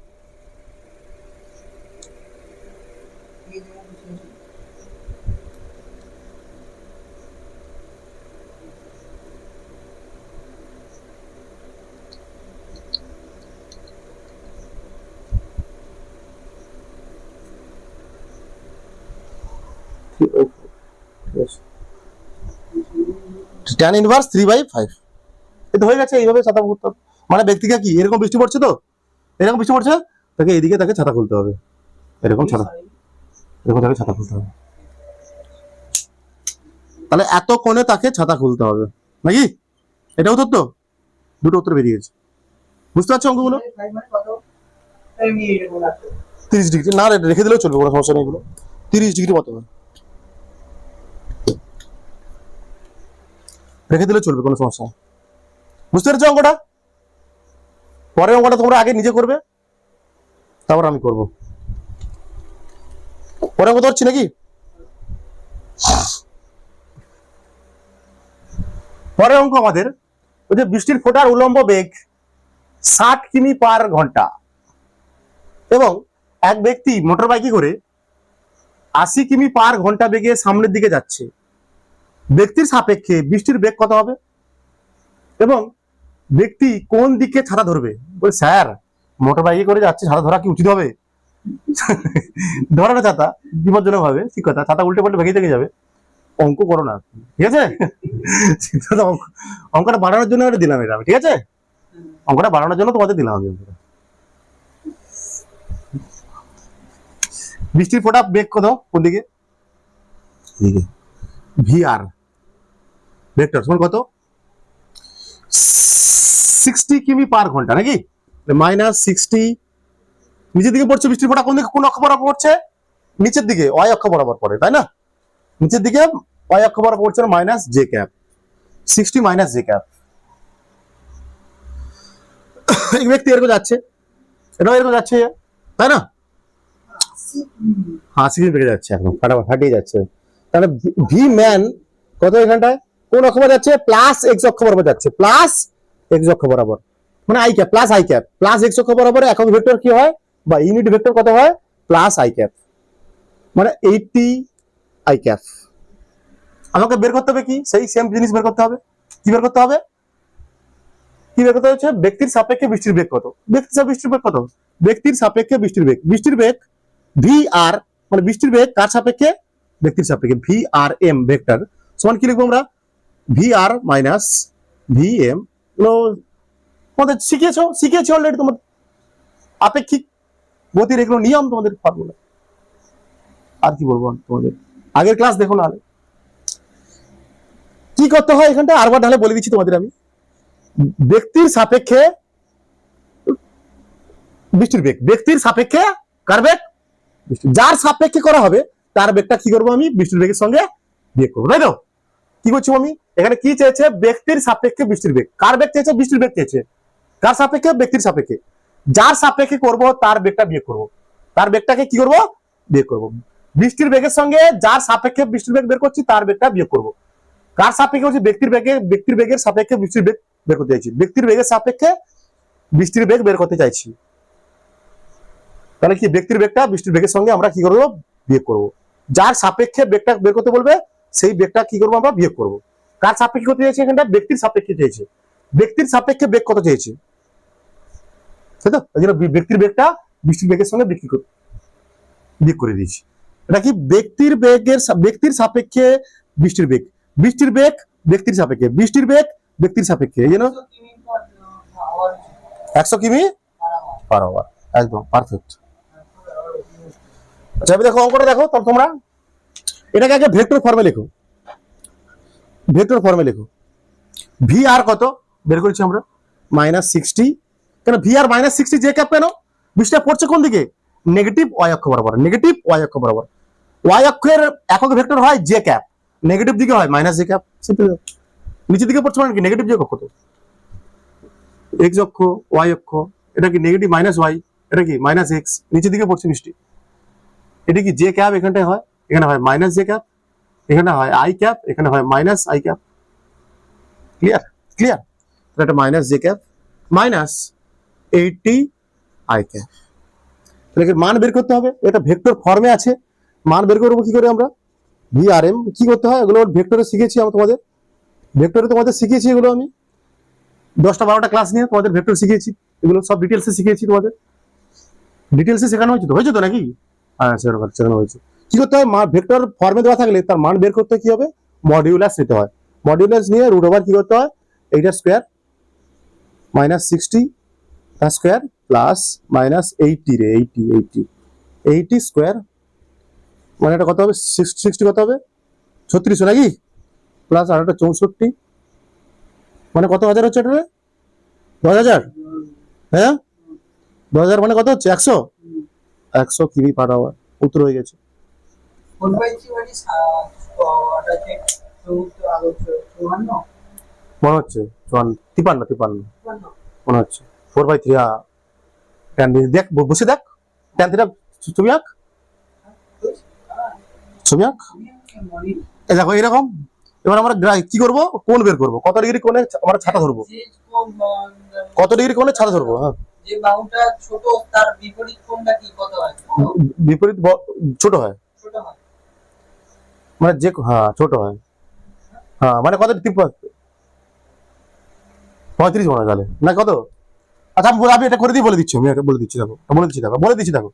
tan ইনভার্স 3/5, এটা হয়ে গেছে। এইভাবে ছাতা খুলতে হবে, মানে ব্যক্তিকে কি এরকম বৃষ্টি পড়ছে, তো এরকম বৃষ্টি পড়ছে, তাকে এদিকে তাকে ছাতা খুলতে হবে, এরকম ছাতা, এরকম তাকে ছাতা খুলতে হবে, তাহলে এত কোণে তাকে ছাতা খুলতে হবে, নাকি? এটা উত্তর তো, দুটো উত্তর বেরিয়ে গেছে, বুঝতে পারছো অঙ্কগুলো? মানে কত আমি এটা বলা 30 ডিগ্রি না রেখে দিলেও চলবে, কোনো সমস্যা নেই, এগুলো 30 ডিগ্রি মতো রেখে দিলেও চলবে, কোনো সমস্যা নেই, বুঝতে পেরেছো অঙ্কটা? পরের অঙ্কটা তোমরা আগে নিজে করবে, তারপর আমি করব, পরের অঙ্ক ধরছি নাকি? পরের অঙ্ক আমাদের ওই যে বৃষ্টির ফোঁটার উলম্ব বেগ 60 কিমি পার ঘন্টা, এবং এক ব্যক্তি মোটর বাইকে করে 80 কিমি পার ঘন্টা বেগে সামনের দিকে যাচ্ছে, ব্যক্তির সাপেক্ষে বৃষ্টির বেগ কত হবে, এবং ব্যক্তি কোন দিকে ছাতা ধরবে? বলে স্যার মোটর বাইকে করে যাচ্ছে, ছাতা ধরা কি উচিত হবে? ধরে না ছাতা, বিপজ্জনক হবে, ঠিক কথা, ছাতা উল্টে পাল্টে ভেঙে থেকে যাবে, অঙ্ক করো না, ঠিক আছে? অঙ্কটা বাড়ানোর জন্য এটা দিলাম, এটা ঠিক আছে, অঙ্কটা বাড়ানোর জন্য তোমাদের দিলাম আমি অঙ্কটা। বৃষ্টির ফোঁটা বেগ কত, কোন দিকে, ভিআর ভেক্টর সমান কত 60 কিমি পার ঘন্টা, নাকি? -60, নিচের দিকে পড়ছে বৃষ্টির ফোঁটা, কোন দিকে, কোন অক্ষ বরাবর পড়ছে, নিচের দিকে y অক্ষ বরাবর পড়ে, তাই না? নিচের দিকে y অক্ষ বরাবর পড়ছে minus J cap, 60 minus J cap. এই ব্যক্তি এরকম যাচ্ছে, এটাও এরকম যাচ্ছে, তাই না? 80 কিমি বেগে যাচ্ছে, একদম ফাটাফাট ফাটিয়ে যাচ্ছে, তাহলে ভি ম্যান কত এখানটায়, কোন অক্ষ বরাবর যাচ্ছে, প্লাস এক্স অক্ষ বরাবর যাচ্ছে, প্লাস এক্স অক্ষ বরাবর, মানে I cap plus I cap, plus x অক্ষ বরাবর একক ভেক্টর কি হয় বা ইউনিট ভেক্টর কত হয়, প্লাস আই ক্যাপ, মানে 80 আই ক্যাপ। আমাকে বের করতে হবে কি, সেই সেম জিনিস বের করতে হবে, কি বের করতে হবে, কি বের করতে হচ্ছে, ব্যক্তির সাপেক্ষে বৃষ্টির বেগ কত, ব্যক্তির সাপেক্ষে বৃষ্টির বেগ কত, ব্যক্তির সাপেক্ষে বৃষ্টির বেগ, বৃষ্টির বেগ ভি আর, মানে বৃষ্টির বেগ কার সাপেক্ষে, ব্যক্তির সাপেক্ষে, ভি আর এম ভেক্টর সমান কি লিখবো আমরা, ভি আর মাইনাস ভি এম, তোমাদের শিখিয়েছো অলরেডি, তোমাদের আপেক্ষিক গতির এগুলো নিয়ম, তোমাদের ফর্মুলা, আর কি বলবো তোমাদের, আগের ক্লাস দেখো না, কি করতে হয় এখানটা আরবার ঢালে বলে দিচ্ছি তোমাদের আমি, ব্যক্তির সাপেক্ষে বৃষ্টির বেগ, ব্যক্তির সাপেক্ষে কার বেগ, যার সাপেক্ষে করা হবে তার বেগটা কি করবো আমি, বৃষ্টির বেগের সঙ্গে বিয়োগ করবো, তাই তো? কি করছি আমি এখানে, কি চেয়েছে, ব্যক্তির সাপেক্ষে বৃষ্টির বেগ, কার বেগ চেয়েছে, বৃষ্টির বেগ চেয়েছে, কার সাপেক্ষে, ব্যক্তির সাপেক্ষে, যার সাপেক্ষে করব তার বেগটা বিয়োগ করব, তার বেগটাকে কি করব, বিয়োগ করব, বৃষ্টির বেগের সঙ্গে যার সাপেক্ষে বৃষ্টির বেগ বের করছি তার বেগটা বিয়োগ করব, কার সাপেক্ষে হচ্ছে, ব্যক্তির বেগের সাপেক্ষে বৃষ্টির বেগ বের করতে চাইছি, ব্যক্তির বেগের সাপেক্ষে বৃষ্টির বেগ বের করতে চাইছি, তাহলে কি ব্যক্তির বেগটা বৃষ্টির বেগের সঙ্গে আমরা কি করবো, বিয়োগ করবো। যার সাপেক্ষে বেগটা বের করতে বলবে সেই বেগটা কি করবো আমরা, বিয়োগ করবো। কার সাপেক্ষে করতে চাইছে এখানটা, ব্যক্তির সাপেক্ষে চেয়েছে। ব্যক্তির সাপেক্ষে বেগ কত চেয়েছে, তাই তো? ওই জন্য ব্যক্তির বেগটা বৃষ্টির বেগের সঙ্গে বিয়োগ করে দিয়েছি। এটা কি ব্যক্তির সাপেক্ষে বৃষ্টির বেগ, বৃষ্টির বেগ ব্যক্তির সাপেক্ষে, বৃষ্টির বেগ ব্যক্তির সাপেক্ষে, এই জন্য 100 কিমি পার আওয়ার। একদম পারফেক্ট। আচ্ছা এবার দেখো অঙ্কটা দেখো তোমরা, এটাকে আগে ভেক্টর ফর্মে লেখো, ভেক্টর ফর্মে লেখো। ভি আর কত বের করেছি আমরা, -60। কেন ভি আর -60 জে ক্যাপ, কেন বৃষ্টিটা পড়ছে কোন দিকে, নেগেটিভ ওয়াই অক্ষ বরাবর, নেগেটিভ ওয়াই অক্ষ বরাবর। ওয়াই অক্ষের একক ভেক্টর হয় জে ক্যাপ, নেগেটিভ দিকে হয় মাইনাস জে ক্যাপ। সিম্পল। নিচের দিকে পড়ছে মানে কি নেগেটিভ জে কত, এক্স অক্ষ ওয়াই অক্ষ, এটা কি নেগেটিভ মাইনাস ওয়াই, এটা কি মাইনাস এক্স, নিচের দিকে পড়ছে বৃষ্টি। এটা কি জে ক্যাপ, এখানটায় হয়, এখানে হয় মাইনাস জে ক্যাপ, এখানে হয় আই ক্যাপ, এখানে হয় minus I cap. Clear clear. এটা minus J cap minus 80 I cap. তাহলে মান বের করতে হবে, এটা ভেক্টর ফর্মে আছে। মান বের করবো কি করে আমরা, ভি আর এম কি করতে হয়, এগুলো ভেক্টরে শিখেছি আমরা, তোমাদের শিখিয়েছি এগুলো। আমি 10টা-12টা ক্লাস নিয়ে তোমাদের ভেক্টর শিখিয়েছি, এগুলো সব ডিটেলসে শিখিয়েছি তোমাদের। ডিটেলসে শেখানো হয়েছে তো নাকি? হ্যাঁ শেখানো হয়েছে। কি করতে হয়, ভেক্টর ফর্মে দেওয়া থাকলে তার মান বের করতে কি হবে, মডিউলাস নিতে হয়। মডিউলাস নিয়ে রুট ওভার কি করতে হয়, এইটা স্কোয়ার -60 তার স্কোয়ার প্লাস -80 রে 80 স্কোয়ার, মানে এটা কত হবে, 60 কত হবে 36 নাকি, প্লাস আর একটা 64, মানে কত হাজার হচ্ছে এটা, 10,000। হ্যাঁ 10,000 মানে কত হচ্ছে, 100 কিমি পার আওয়ার। উত্তর হয়ে গেছে। মনে হচ্ছে 53 মনে হচ্ছে 4/3। ট্যান দেখ, বসে দেখ, ট্যান থিটা ছবি আঁক, ছবি আঁক। এই দেখো এরকম। এবার আমরা কি করব, কোণ বের করব, কত ডিগ্রি কোণে আমরা ছাতা ধরবো, কত ডিগ্রি কোণে ছাতা ধরবো। হ্যাঁ যে বাহুটা ছোট তার বিপরীত কোণটা কি কত হয়, বিপরীত ছোট হয়, ছোট হয়, মানে যে হ্যাঁ ছোট হয়, হ্যাঁ মানে কত 35 মনে হয় তাহলে না কত। আচ্ছা আমি এটা করে দিয়ে বলে দিচ্ছি, আমি এটা বলে দিচ্ছি দেখো, দেখো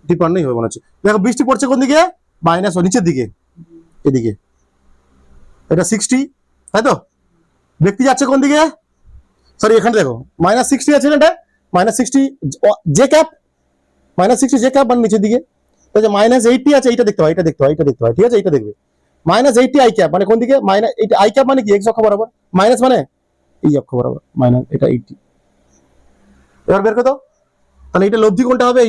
53 হবে মনে হচ্ছে। দেখো বৃষ্টি পড়ছে কোন দিকে, মাইনাস নিচের দিকে, এদিকে। এটা 60 তাই তো, ব্যক্তি যাচ্ছে কোন দিকে, সরি এখানে দেখো -60 আছে না, এটা -60 জে ক্যাপ, -60 জে ক্যাপ মানে নিচের দিকে। -80 আছে, এইটা দেখতে হয়, ঠিক আছে, এইটা দেখবে। -80 আই ক্যাপ মানে কোন দিকে, এইটা আই ক্যাপ মানে কি এক্স অক্ষ বরাবর, মাইনাস মানে এই অক্ষ বরাবর, মাইনাস এটা 80। এবার বের করো, তাহলে এটা লব্ধি কোনটা হবে,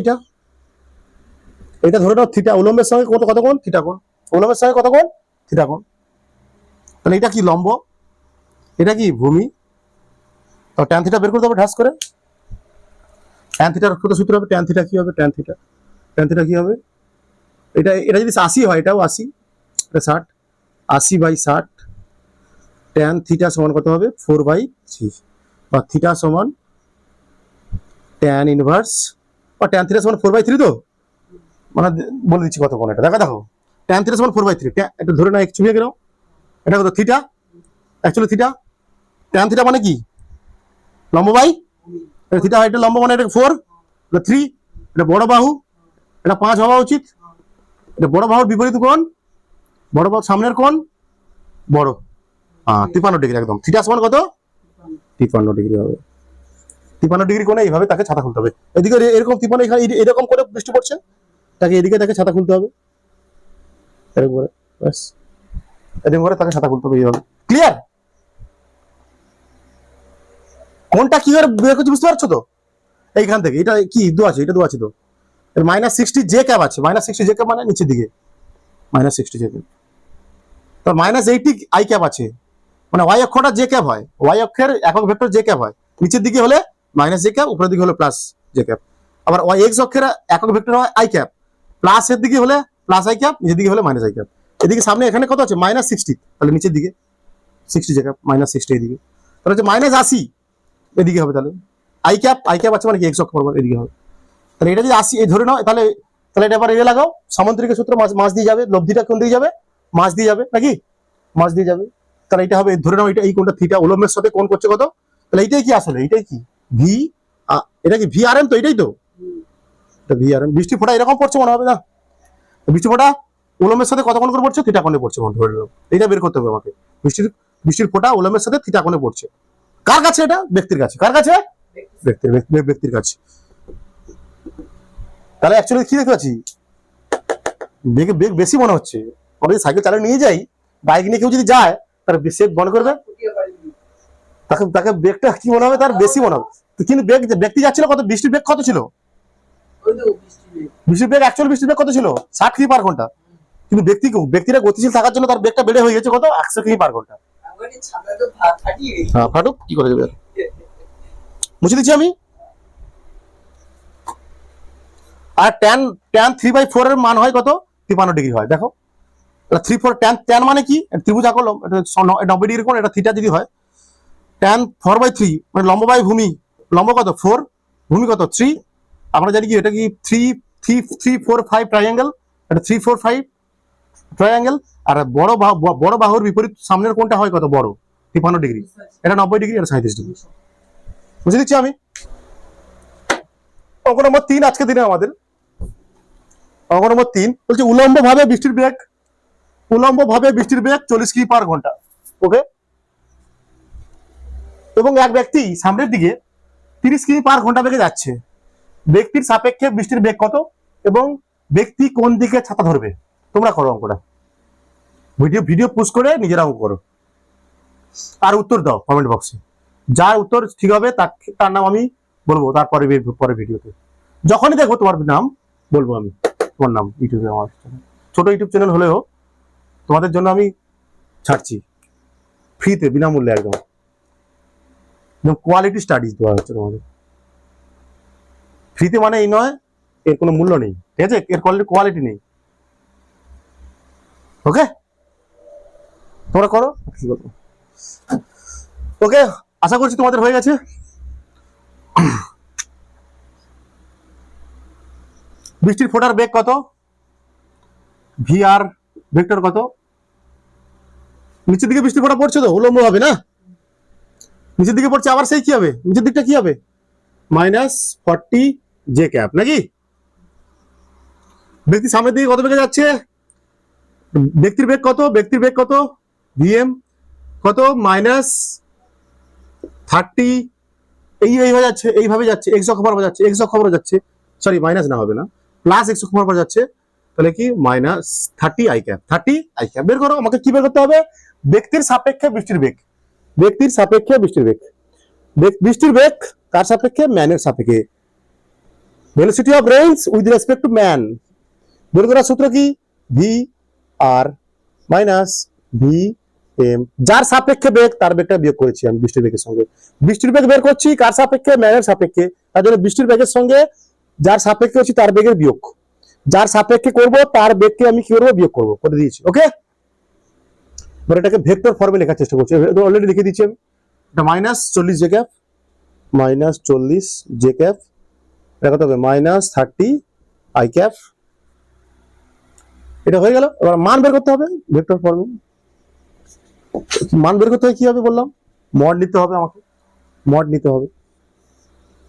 এটা ধরে নাও থিটা, উলম্বের সঙ্গে কত কোণ, থিটা কোণ, উলম্বের সঙ্গে কত কোণ, থিটা কোণ। তাহলে এটা কি লম্ব, এটা কি ভূমি, তো ট্যান থিটা বের করতে হবে ঢাস করে। ট্যান থিটার কত সূত্র হবে, ট্যান থিটা কি হবে, ট্যান থিটা কি হবে, এটা যদি 80 হয়, এটাও 80, এটা 60, 80/60। ট্যান থিটা সমান কত হবে, 4/3, বা থিটা সমান ট্যান ইনভার্স, বা ট্যান থিটা সমান 4/3। তো মানে বলে দিচ্ছি কত কোণ, এটা দেখো ট্যান থিটা সমান 4/3, একটু ধরে না, একটু গেল, এটা কত theta, actually theta, tan theta মানে কি লম্ব বাই, থিটা হয়, এটা লম্ব মানে এটা 4, এটা 3, এটা বড় বাহু, এটা 5 হওয়া উচিত। এটা বড় বাহুর বিপরীত কোণ, বড় বাহুর সামনের কোণ বড়, 53 ডিগ্রি একদম। থিটা সমান কত, 53 ডিগ্রি হবে। 53 ডিগ্রি কোণে এইভাবে তাকে ছাতা খুলতে হবে। এদিকে এরকম 53, এখানে এরকম করে বৃষ্টি পড়ছে, তাকে এদিকে তাকে ছাতা খুলতে হবে, এরকম করে, ব্যাস এরকম করে তাকে ছাতা খুলতে হবে এইভাবে। ক্লিয়ার? কোনটা কি করে বের করছি বুঝতে পারছো তো, এইখান থেকে এটা কি দু আছে, এটা দু আছে তো, -60 জে ক্যাপ আছে, -60 জে ক্যাপ মানে নিচের দিকে, -60 জে ক্যাপ, তো -80 আই ক্যাপ আছে, মানে ওয়াই অক্ষটা জে ক্যাপ হয়, ওয়াই অক্ষের একক ভেক্টর জে ক্যাপ হয়, নিচের দিকে হলে মাইনাস জে ক্যাপ, উপরের দিকে হলে প্লাস জে ক্যাপ। আবার ওয়াই এক্স অক্ষের একক ভেক্টর হয় আই ক্যাপ, প্লাস এর দিকে হলে প্লাস আই ক্যাপ, নিচের দিকে হলে মাইনাস আই ক্যাপ। এদিকে সামনে এখানে কত আছে, -60, তাহলে নিচের দিকে 60 জে ক্যাপ, -60 এদিকে, তাহলে হচ্ছে -80 এদিকে হবে, তাহলে আই ক্যাপ আছে মানে কি এক্স অক্ষ বরাবর এদিকে হবে। তাহলে এটা যদি 80 এই ধরে নাও, তাহলে তাহলে এটা আবার লাগাও, সামান্তরিকের সূত্র মাস দিয়ে যাবে, লব্ধিটা কোন দিকে যাবে, মাস দিয়ে যাবে নাকি, মাস দিয়ে যাবে। তাহলে এটা হবে, ধরে নাও এটা এই কোণটা থিটা, উলম্বের সাথে কোণ করছে কত, তাহলে এইটাই কি আসলে, এইটাই কি ভি, এটা কি ভি আর এম, তো এটাই তো, এটা ভি আর এম। বৃষ্টি ফোঁটা এরকম পড়ছে মনে হবে না, বৃষ্টি ফোঁটা উলম্বের সাথে কত কোণ করে পড়ছে, থিটা কোণে পড়ছে, ধরে নিলাম। এটা বের করতে হবে আমাকে, বৃষ্টির ফোঁটা উলম্বের সাথে থিটা কোণে পড়ছে। কার কাছে এটা, ব্যক্তির কাছে, কার কাছে, ব্যক্তির কাছে। তাহলে অ্যাকচুয়ালি কি দেখতে পাচ্ছি, বেগ বেগ বেশি মনে হচ্ছে। আমরা যদি সাইকেল চালিয়ে নিয়ে যাই, বাইক নিয়ে কেউ যদি যায়, তার সে মনে করবে, তাকে তাকে বেগটা কি মনে হবে, তার বেশি মনে হবে। কিন্তু বেগ, ব্যক্তি যাচ্ছিল কত, বৃষ্টির বেগ কত ছিল, বৃষ্টির বেগ, অ্যাকচুয়াল বৃষ্টির বেগ কত ছিল, 60 কিমি পার ঘন্টা। কিন্তু ব্যক্তিরা গতিশীল থাকার জন্য তার বেগটা বেড়ে হয়ে গেছে কত, 100 কিমি পার ঘন্টা। হ্যাঁ, ফাটুক, কি করে দেবে, মুছে দিচ্ছি আমি। আর ট্যান 3/4 এর মান হয় কত, 53 ডিগ্রি হয়। দেখো 3/4 ট্যান মানে কি, ত্রিভুজ আঁকো, এটা 90 ডিগ্রি কোণ, এটা থিটা যদি হয়, ট্যান 4/3 মানে লম্ব বাই ভূমি, লম্ব কত 4, ভূমি কত 3। আমরা জানি কি এটা কি 3-4-5 ট্রায়াঙ্গেল, এটা 3-4-5 ট্রায়াঙ্গেল। আর বড় বাহুর বিপরীত সামনের কোণটা হয় কত, বড় 53 ডিগ্রি, এটা 90 ডিগ্রি, এটা 37 ডিগ্রি। বুঝে দিচ্ছি আমি। অঙ্ক নম্বর 3 আজকে দিনে আমাদের, অঙ্ক নম্বর 3 বলছে উলম্ব ভাবে বৃষ্টির বেগ, উলম্ব ভাবে বৃষ্টির বেগ 40 কিমি পার ঘন্টা। ওকে, এবং এক ব্যক্তি সামনের দিকে 30 কিমি পার ঘন্টা বেগে যাচ্ছে। ব্যক্তির সাপেক্ষে বৃষ্টির বেগ কত এবং ব্যক্তি কোন দিকে ছাতা ধরবে। তোমরা করো অঙ্কটা, ভিডিও পুশ করে নিজেরা অঙ্ক করো আর উত্তর দাও কমেন্ট বক্সে। যার উত্তর ঠিক হবে তার নাম আমি বলবো পরে ভিডিওতে, যখনই দেখবো তোমার নাম বলবো আমি, তোমার নাম ইউটিউবে। আমার ছোট ইউটিউব চ্যানেল হলেও তোমাদের জন্য আমি ছাড়ছি ফ্রিতে, বিনামূল্যে, একদম কোয়ালিটি স্টাডিজ দেওয়া হচ্ছে তোমাদের ফ্রিতে। মানে এই নয় এর কোনো মূল্য নেই, ঠিক আছে, এর কোয়ালিটি নেই। ওকে, তোমরা করো, কি বলবো। ওকে, আশা করছি তোমাদের হয়ে গেছে। বৃষ্টির ফোঁটার বেগ কত, ভি আর ভেক্টর কত, নিচের দিকে বৃষ্টির ফোঁটা পড়ছে তো উলম্ব হবে না, নিচের দিকে পড়ছে, আবার সেই কি হবে, নিচের দিকটা কি হবে, -40 জে ক্যাপ নাকি। ব্যক্তি সামনের দিকে কত বেগে যাচ্ছে, ব্যক্তির বেগ কত, ভিএম কত, -30, এইভাবে যাচ্ছে, এক্স অক্ষ বরাবর যাচ্ছে, সরি মাইনাস না হবে না, প্লাস এক্স অক্ষ বরাবর যাচ্ছে। তাহলে কি -30 আই ক্যাপ, বের করো। আমাকে কি বের করতে হবে, ব্যক্তির সাপেক্ষে বৃষ্টির বেগ, বৃষ্টির বেগ কার সাপেক্ষে, ম্যানের সাপেক্ষে, velocity of range with respect to man. বের করার সূত্র কি, ভি আর মাইনাস ভি এম, যার সাপেক্ষে বেগ তার বেগটা বিয়োগ করেছি আমি বৃষ্টির বেগের সঙ্গে। বৃষ্টির বেগ বের করছি কার সাপেক্ষে, ম্যানের সাপেক্ষে, তার জন্য বৃষ্টির বেগের সঙ্গে যার সাপেক্ষে হচ্ছে তার বেগের বিয়োগ, যার সাপেক্ষে করব তার বেগকে আমি কি করবো, বিয়োগ করবো, করে দিয়েছি। ওকে, এবার এটাকে ভেক্টর ফর্মে লেখার চেষ্টা করছি, অলরেডি লিখে দিচ্ছি আমি। এটা -40 জে ক্যাপ, এটা কত হবে, -30 আই ক্যাপ। এটা হয়ে গেল। এবার মান বের করতে হবে ভেক্টর ফর্মে। মান বের করতে হয় কি হবে বললাম, মড নিতে হবে আমাকে,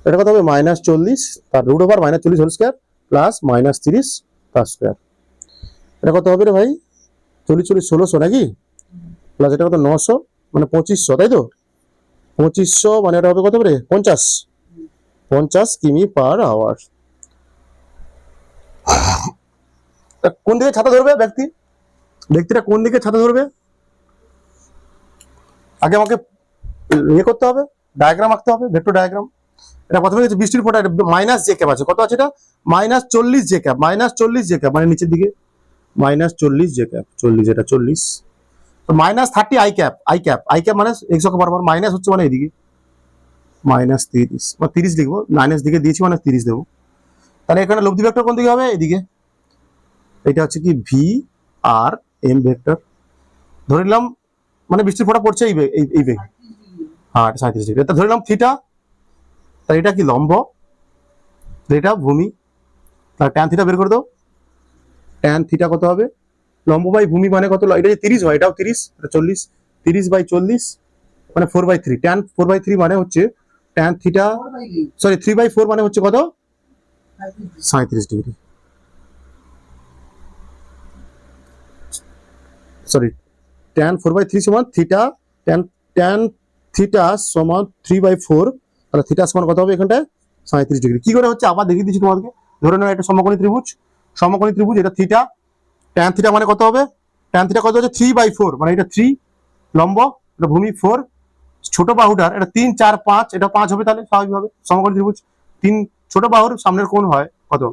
এটা কত হবে, -40 তার √ -40 হোল স্কয়ার প্লাস -30 তার স্কয়ার। এটা কত হবে রে ভাই, 40 1600 নাকি, প্লাস এটা কত 900 মানে 2500, তাই তো 2500 মানে এটা হবে কত রে, 50 কিমি পার আওয়ার। কোন দিকে ছাতা ধরবে ব্যক্তিরা কোন দিকে ছাতা ধরবে, আগে আমাকে ইয়ে করতে হবে, ডায়াগ্রাম আঁকতে হবে, ভেক্টর ডায়াগ্রাম। এটা প্রথমে হচ্ছে বৃষ্টির ফোঁটা, মাইনাস জে ক্যাপ আছে, কত আছে এটা, -40 জে ক্যাপ, মানে নিচের দিকে -40 জে ক্যাপ, 40, এটা 40, -30 আই ক্যাপ মানে এক্স অক্ষ বরাবর, মাইনাস হচ্ছে মানে এদিকে -30 বা 30 লিখবো, মাইনাস দিকে দিয়েছি মানে 30 দেবো। তাহলে এখানে লব্ধি ভেক্টর কোন দিকে হবে, এদিকে। এটা হচ্ছে কি ভি আর এম ভেক্টর, ধরে নিলাম, মানে বৃষ্টির ফোঁটা পড়ছে এই বেগ, হ্যাঁ 37 ডিগ্রি। এটা ধরে নিলাম থিটা, তাহলে এটা কি লম্ব, এটা ভূমি, তাহলে ট্যান থিটা বের করে দাও। ট্যান থিটা কত হবে? লম্ব বাই ভূমি মানে কত? এটা যে 30 হয়, এটাও 30, এটা 40, 30/40 মানে 4/3। ট্যান 4/3 মানে হচ্ছে ট্যান থিটা, সরি 3/4 মানে হচ্ছে কত? 37 ডিগ্রি। সরি, ট্যান 4/3 সমান থিটা, ট্যান থিটা সমান 3/4, তাহলে থিটা সমান কত হবে এখানটায়? 37 ডিগ্রি। কি করে হচ্ছে আবার দেখিয়ে দিচ্ছি তোমাদেরকে। ধরে নাও এটা সমকোণী ত্রিভুজ, সমকোণী ত্রিভুজ, এটা থিটা, ট্যান থিটা মানে কত হবে? ট্যান থিটা কত হচ্ছে? 3/4, মানে এটা 3 লম্ব, এটা ভূমি 4, ছোট বাহুটার এটা 3 4 5, এটা 5 হবে, তাহলে স্বাভাবিকভাবে সমকোণী ত্রিভুজ 3, ছোট বাহুর সামনের কোণ হয় কত?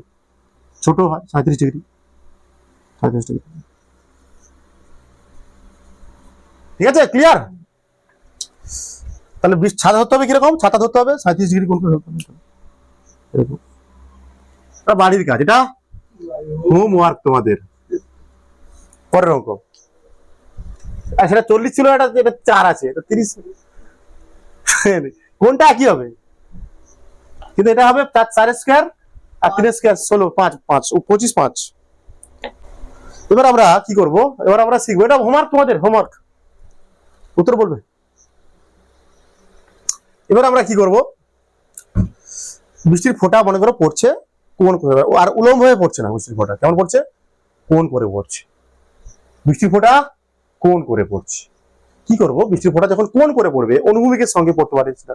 ছোট হয় 37 ডিগ্রি। 37 ডিগ্রি, ঠিক আছে, ক্লিয়ার? তাহলে ছাতা ধরতে হবে কিরকম? ছাতা ধরতে হবে 37 ডিগ্রি কোণ করে ধরতে হবে, এরকম। এটা বাড়ির কাজ, এটা হোমওয়ার্ক তোমাদের। পরের অঙ্ক, আর সেটা 40 ছিল, এটা 4 আছে, এটা 30, কোনটা কি হবে? কিন্তু এটা হবে 4 স্কয়ার আর 3 স্কয়ার 16, 5 5 25 5। এবার আমরা কি করব? এবার আমরা শিখবো, এটা হোমওয়ার্ক তোমাদের, হোমওয়ার্ক, উত্তর বলবে। এবার আমরা কি করব? বৃষ্টির ফোঁটা মনে করো পড়ছে কোন করে, আর উলম্ব হয়ে পড়ছে না, বৃষ্টির ফোঁটা কেমন পড়ছে? কোন করে পড়ছে। বৃষ্টির ফোঁটা কোন করে পড়ছে। কি করব? বৃষ্টির ফোঁটা যখন কোন করে পড়বে, অনুভূমিকের সঙ্গে পড়তে পারে, সেটা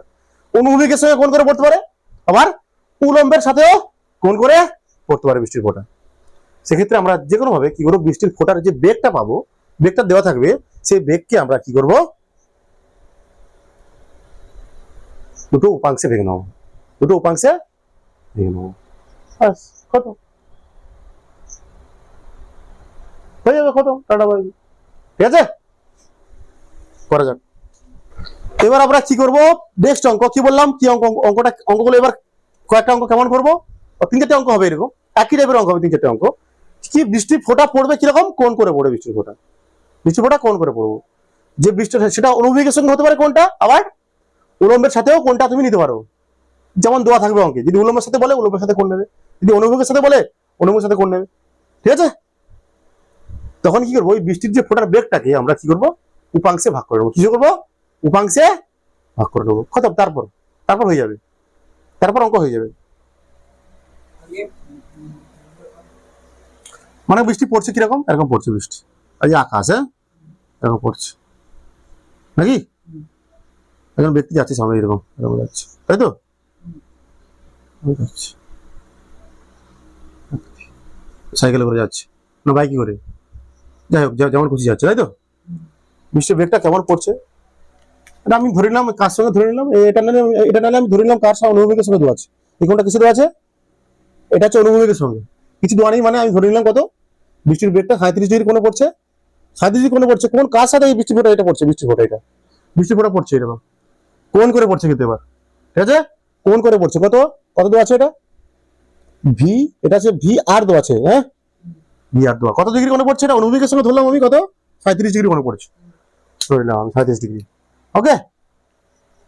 অনুভূমিকের সঙ্গে কোন করে পড়তে পারে, আবার উলম্বের সাথেও কোন করে পড়তে পারে বৃষ্টির ফোঁটা। সেক্ষেত্রে আমরা যে কোনো ভাবে কি করবো, বৃষ্টির ফোঁটার যে বেগটা পাবো, বেগটা দেওয়া থাকবে, সেই বেগকে আমরা কি করব? দুটো উপাংশে ভেঙে নেবো, দুটো উপাংশে ভেঙে নেবো, ব্যাস কত হয়ে যাবে, কত টাটা বাই। ঠিক আছে, করা যাক। এবার আমরা কি করব? নেক্সট অঙ্ক কি বললাম, কি অঙ্ক? অঙ্কগুলো এবার কয়েকটা অঙ্ক কেমন করবো? 3-4টে অঙ্ক হবে, এরকম একই টাইপের অঙ্ক হবে, 3-4টে অঙ্ক। কি বৃষ্টির ফোঁটা পড়বে কিরকম? কোন করে পড়বে বৃষ্টির ফোঁটা, বৃষ্টির ফোঁটা কোন করে পড়বো। যে বৃষ্টি সেটা অনুভূমিকের সঙ্গে হতে পারে কোনটা, আবার উলম্বের সাথেও কোনটা তুমি নিতে পারো। যেমন দেওয়া থাকবে অঙ্কে, যদি উলম্বের সাথে বলে উলম্বের সাথে কোন নেবে, যদি অনুভূমিকের সাথে বলে অনুভূমিকের সাথে কোন নেবে। ঠিক আছে, তখন কি করবো? ওই বৃষ্টির যে ফোঁটার বেগটাকে আমরা কি করবো? উপাংশে ভাগ করে নেবো। কি করবো? উপাংশে ভাগ করে নেবো, খতম। তারপর তারপর হয়ে যাবে, তারপর অঙ্ক হয়ে যাবে। মানে বৃষ্টি পড়ছে কিরকম? এরকম পড়ছে বৃষ্টি, এই আকাশে এরকম পড়ছে নাকি? একজন ব্যক্তি যাচ্ছে সামনে, এরকম এরকম যাচ্ছে, তাই তো? সাইকেলে করে যাচ্ছে না বাইকে করে, যাই হোক যেমন খুশি যাচ্ছে, তাই তো? বৃষ্টির বেগটা কেমন পড়ছে এটা আমি ধরে নিলাম, কার সঙ্গে ধরে নিলাম? এটা নাহলে আমি ধরে নিলাম কার সঙ্গে? অনুভূমিকের সঙ্গে দেওয়া আছে। এই কোনটা কিসে দেওয়া আছে? এটা হচ্ছে অনুভূমিকের সঙ্গে, কিছু দেওয়া নেই, মানে আমি ধরে নিলাম কত? বৃষ্টির বেগটা 37 ডিগ্রি কোণে পড়ছে, 37 ডিগ্রি কোণে পড়ছে। কোন কার সাথে এই বৃষ্টি ফোঁটা এটা পড়ছে? বৃষ্টি ফোঁটা, এটা বৃষ্টি ফোঁটা পড়ছে এরকম কোন করে পড়ছে কিন্তু এবার, ঠিক আছে? কোন করে পড়ছে, কত কত দেওয়া আছে? এটা ভি, এটা আছে ভি আর দেওয়া আছে, হ্যাঁ ভি আর দেওয়া। কত ডিগ্রি কোণে পড়ছে? এটা অনুভূমিকের সঙ্গে ধরলাম আমি, কত? 37 ডিগ্রি কোণে পড়ছে, ধরলাম 37 ডিগ্রি। ওকে,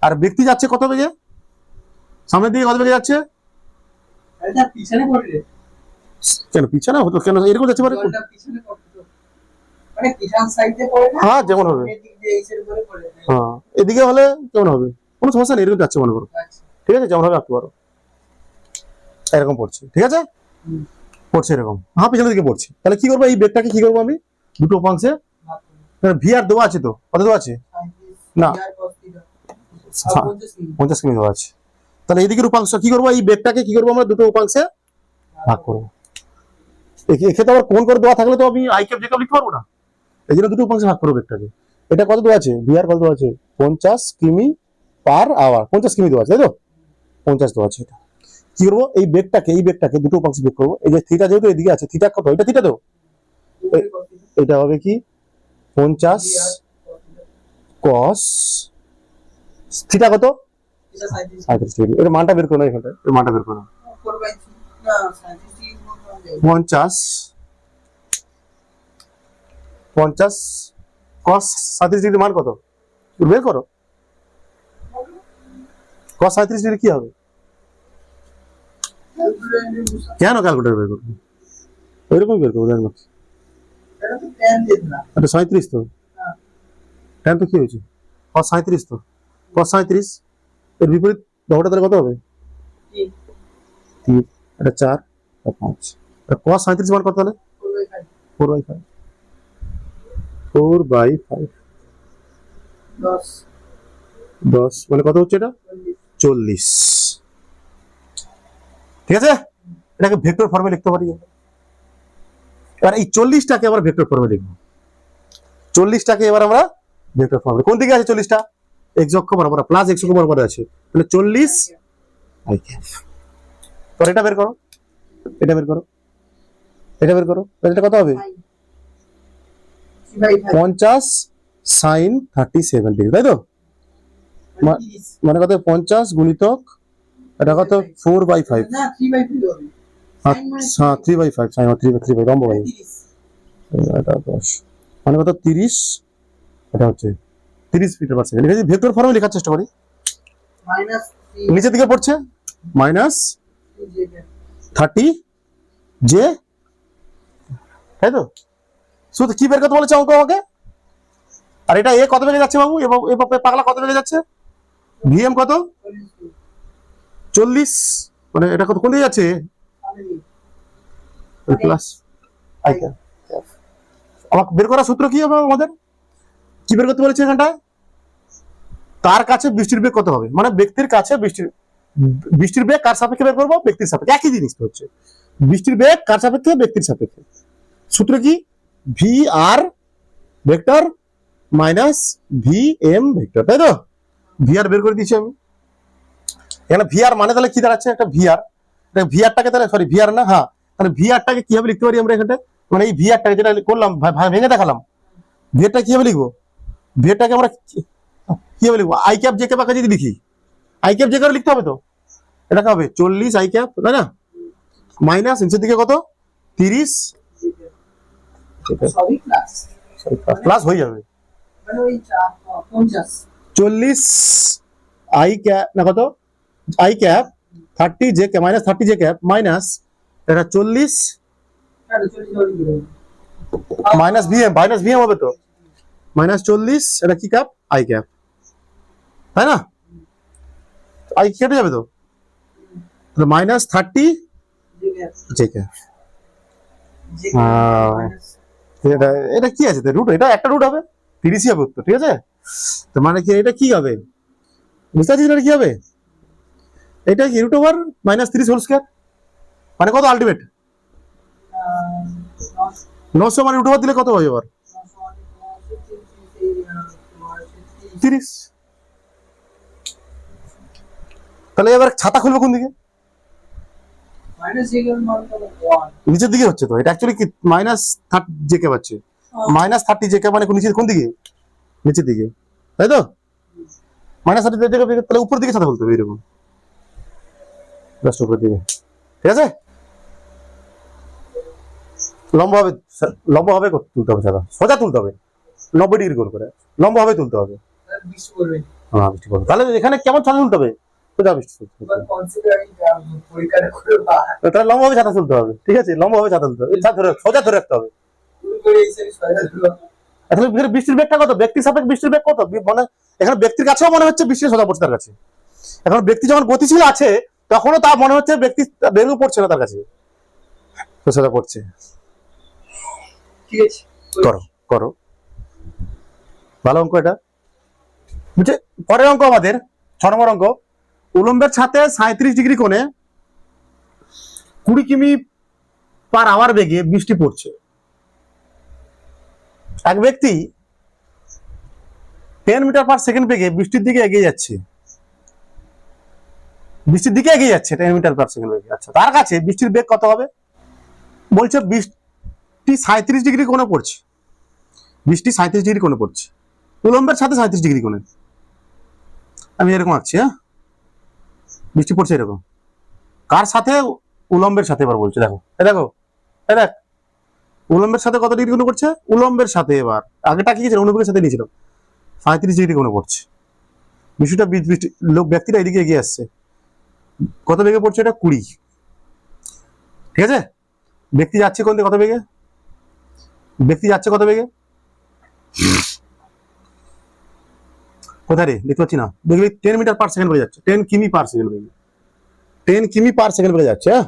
আর ব্যক্তি যাচ্ছে কত বেগে? সামনের দিকে কত বেগে যাচ্ছে? এটা পিছনে পড়ে, কেন পিছনে হতো, কেন এরকম যাচ্ছে পারে? জলটা পিছনে পড়ে তো, মানে পিছন সাইডে পড়ে না, হ্যাঁ যেমন হবে, এদিক দিয়ে এই সাইড করে পড়ে। হ্যাঁ এদিকে হলে কেমন হবে? কোনো সমস্যা নেই, এরকম যাচ্ছে মনে করো, আচ্ছা, ঠিক আছে? যেমন হবে আঁকতে পারো, এরকম পড়ছে, ঠিক আছে? পড়ছে এরকম, হ্যাঁ পিছনের দিকে পড়ছে। তাহলে কি করবো? এই বেগটাকে কি করবো আমি? দুটো উপাংশে, ভি আর দেওয়া আছে তো, কত দেওয়া আছে? না 50 কিমি দেওয়া আছে। তাহলে এইদিকের উপাংশ কি করবো? এই বেগটাকে কি করবো আমরা? দুটো উপাংশে ভাগ করবো। এক্ষেত্রে আবার কোন করে দেওয়া থাকলে তো আমি আই ক্যাপ জে ক্যাপ লিখতে পারবো না, এই জন্য দুটো উপাংশে ভাগ করবো বেগটাকে। এটা কত দেওয়া আছে? ভি আর কত দেওয়া আছে? 50 কিমি পার আওয়ার, 50 কিমি দেওয়া আছে, তাই তো? 50 দেওয়া আছে। এটা কি করবো? এই বেগটাকে দুটো উপাংশে বেগ করবো। এই যে থিটা যেহেতু এদিকে আছে, থিটা কত? এটা থিটা তো, এটা হবে কি 50 কস থিটা কত? 37 ডিগ্রি। এর মানটা বের করো, এখানটা এর মানটা বের করো। 50 কস 37 ডিগ্রি মান কত? বের করো। কস 37 ডিগ্রি কি হবে? ক্যালকুলেটর বুঝা কেন ক্যালকুলেটর বের করবো? ওইরকমই বের করবো দেখো। এটা তো ট্যান দিন না এটা 37 তো, হ্যাঁ ট্যান তো কি হয়েছে? cos 37 তো, cos 37 এর বিপরীত বাহুটা তাহলে কত হবে? কি 3, এটা 4 আর 5, এটা cos 37 মান কত তাহলে? করবে খাই 4/5, 4/5 10 10 মানে কত হচ্ছে এটা? 40। ঠিক আছে, এটাকে ভেক্টর ফর্মে লিখতে পারি। এবার এই 40টাকে আবার ভেক্টর ফর্মে লিখবো। 40টাকে এবার আমরা ভেক্টর ফর্মে, কোন দিকে আছে 40টা? এক্স অক্ষ বরাবর, প্লাস এক্স অক্ষ বরাবর আছে, তাহলে 40 আই ক্যাপ। তো এটা বের করো, এটা বের করো, এটা বের করো, তাহলে এটা কত হবে? সি বাই 50 sin 37 ডিগ্রি, তাই তো? 30 মানে কত? 50 গুণিতক এটা কত? 4/5। না 3 বাই 2 হবে আচ্ছা 3/5 sin 3/3 লম্ব বাই 30 এটা 10 মানে কত? 30, এটা হচ্ছে 30 মিটার পার সেকেন্ড। লিখেছি, ভেক্টর ফর্মে লেখার চেষ্টা করি। মাইনাস নিচের দিকে পড়ছে মাইনাস 30 জে, তাই তো? শুধু কি বের করতে বলেছে অঙ্ক আমাকে? আর এটা এ কত বেগে যাচ্ছে বাবু? এ পাগলা কত বেগে যাচ্ছে? ভিএম কত? 40, মানে এটা কত কোন দিকে যাচ্ছে? Plus I cap. আমাকে বের করার সূত্র কি হবে আমাদের? কি বের করতে বলেছে এখানটায়? তার কাছে বৃষ্টির বেগ কত হবে, মানে ব্যক্তির কাছে বৃষ্টির বেগ কার সাপেক্ষে বের করবো? ব্যক্তির সাপেক্ষে। একই জিনিস তো হচ্ছে, বৃষ্টির বেগ কার সাপেক্ষে? ব্যক্তির সাপেক্ষে। সূত্র কি? V R vector minus V M vector, তাই তো? ভি আর বের করে দিয়েছি আমি। এখানে ভি আর মানে তাহলে কি দাঁড়াচ্ছে? একটা ভি আর, ভিআরটাকে তাহলে, সরি ভি আর না, হ্যাঁ, তাহলে ভিআরটাকে কিভাবে লিখতে পারি আমরা এখানটা? মানে এই ভিআরটাকে যেটা করলাম ভেঙে দেখালাম, ভিআরটা কিভাবে লিখবো? ভিআরটাকে আমরা কিভাবে লিখবো? আই ক্যাপ জে ক্যাপ আগে যদি লিখি, আই ক্যাপ জে ক্যাপ লিখতে হবে তো, এটা কি হবে? 40 আই ক্যাপ, তাই না? মাইনাস নিচের দিকে কত? 30, সবই প্লাস প্লাস হয়ে যাবে মানে ওই 50 40 আই ক্যাপ না কত? I cap 30 J cap minus 30 J cap minus এটা 40 তাহলে 40 ধরে দিবেন মাইনাস ভিএম হবে তো, মাইনাস 40 এটা কি ক্যাপ? আই ক্যাপ, তাই না? আই কেটে যাবে তো, মাইনাস 30 জে ক্যাপ। এটা এটা কি আছে? রুট, এটা একটা রুট হবে, 30ই হবে উত্তর, ঠিক আছে? তো মানে কি এটা কি হবে? বুঝতে পারছিস এটা কি হবে? এটা কি root over minus 30 whole square, মানে কত আলটিমেট? 900, মানে রুট ওভার দিলে কত হয় এবার? 30। তাহলে এবার ছাতা খুলবো কোন দিকে? মাইনাস জে এর মান তো 1 নিচের দিকে হচ্ছে তো, এটা অ্যাকচুয়ালি কি মাইনাস 30 জে কে পাচ্ছে, মাইনাস 30 জে কে মানে নিচের কোন দিকে? নিচের দিকে, তাই তো? মাইনাস 30 জে কে, তাহলে উপর দিকে ছাতা খুলতে হবে এরকম, জাস্ট উপর দিকে, ঠিক আছে? লম্বা হবে, তুলতে হবে ছাতা, সোজা তুলতে হবে, 90 ডিগ্রি কোণ করে লম্বা হবে তুলতে হবে। 20 করবে হ্যাঁ বৃষ্টি পড়বে, তাহলে এখানে কেমন ছাতা তুলতে হবে? সোজা বৃষ্টি তুলতে হবে। কনসিডারিং পরীক্ষাটা করে বা তাহলে লম্বা হবে ছাতা তুলতে হবে, ঠিক আছে? লম্বা হবে ছাতা তুলতে হবে, সোজা ধরে রাখতে হবে। করে এসে সহায়তা দিল আসলে বৃষ্টির বেগটা কত? ব্যক্তির সাপেক্ষে বৃষ্টির বেগ কত? মানে এখানে ব্যক্তির কাছেও মনে হচ্ছে বৃষ্টি সোজা পড়ছে তার কাছে। এখন ব্যক্তি যখন গতিশীল আছে তখনও তা মনে হচ্ছে ব্যক্তি বেগও পড়ছে না তার কাছে, সোজা পড়ছে। ঠিক আছে করো করো, ভালো অঙ্ক এটা। বুঝছে? পরের অঙ্ক আমাদের 6 নম্বর অঙ্ক, উলম্বের সাথে 37 ডিগ্রি কোণে 20 কিমি পার আওয়ার বেগে বৃষ্টি পড়ছে। এক ব্যক্তি 10 মিটার পার সেকেন্ড বেগে বৃষ্টির দিকে এগিয়ে যাচ্ছে, 10 মিটার পার সেকেন্ড বেগে। আচ্ছা, তার কাছে বৃষ্টির বেগ কত হবে? বলছে বৃষ্টি 37 ডিগ্রি কোণে পড়ছে, বৃষ্টি 37 ডিগ্রি কোণে পড়ছে, উলম্বের সাথে 37 ডিগ্রি কোণে। আমি এরকম আঁকছি, হ্যাঁ, বৃষ্টি পড়ছে এরকম, কার সাথে? উলম্বের সাথে। এবার বলছে দেখো, দেখো, দেখ, উলম্বের সাথে কত ডিগ্রি কোণে পড়ছে? উলম্বের সাথে। এবার আগেটা কি ছিল? অনুভবের সাথে নিয়েছিল, 37 ডিগ্রি কোণে পড়ছে। বিষয়টা ব্যক্তিটা এদিকে এগিয়ে আসছে, কত বেগে পড়ছে এটা? 20। ঠিক আছে, ব্যক্তি যাচ্ছে কোন দিকে, কত বেগে, ব্যক্তি যাচ্ছে কত বেগে, কোথায় রে দেখতে পাচ্ছি না, দেখবি 10 মিটার পার সেকেন্ড বেগে যাচ্ছে, 10 কিমি পার সেকেন্ড বেগে, 10 কিমি পার সেকেন্ড বেগে যাচ্ছে। হ্যাঁ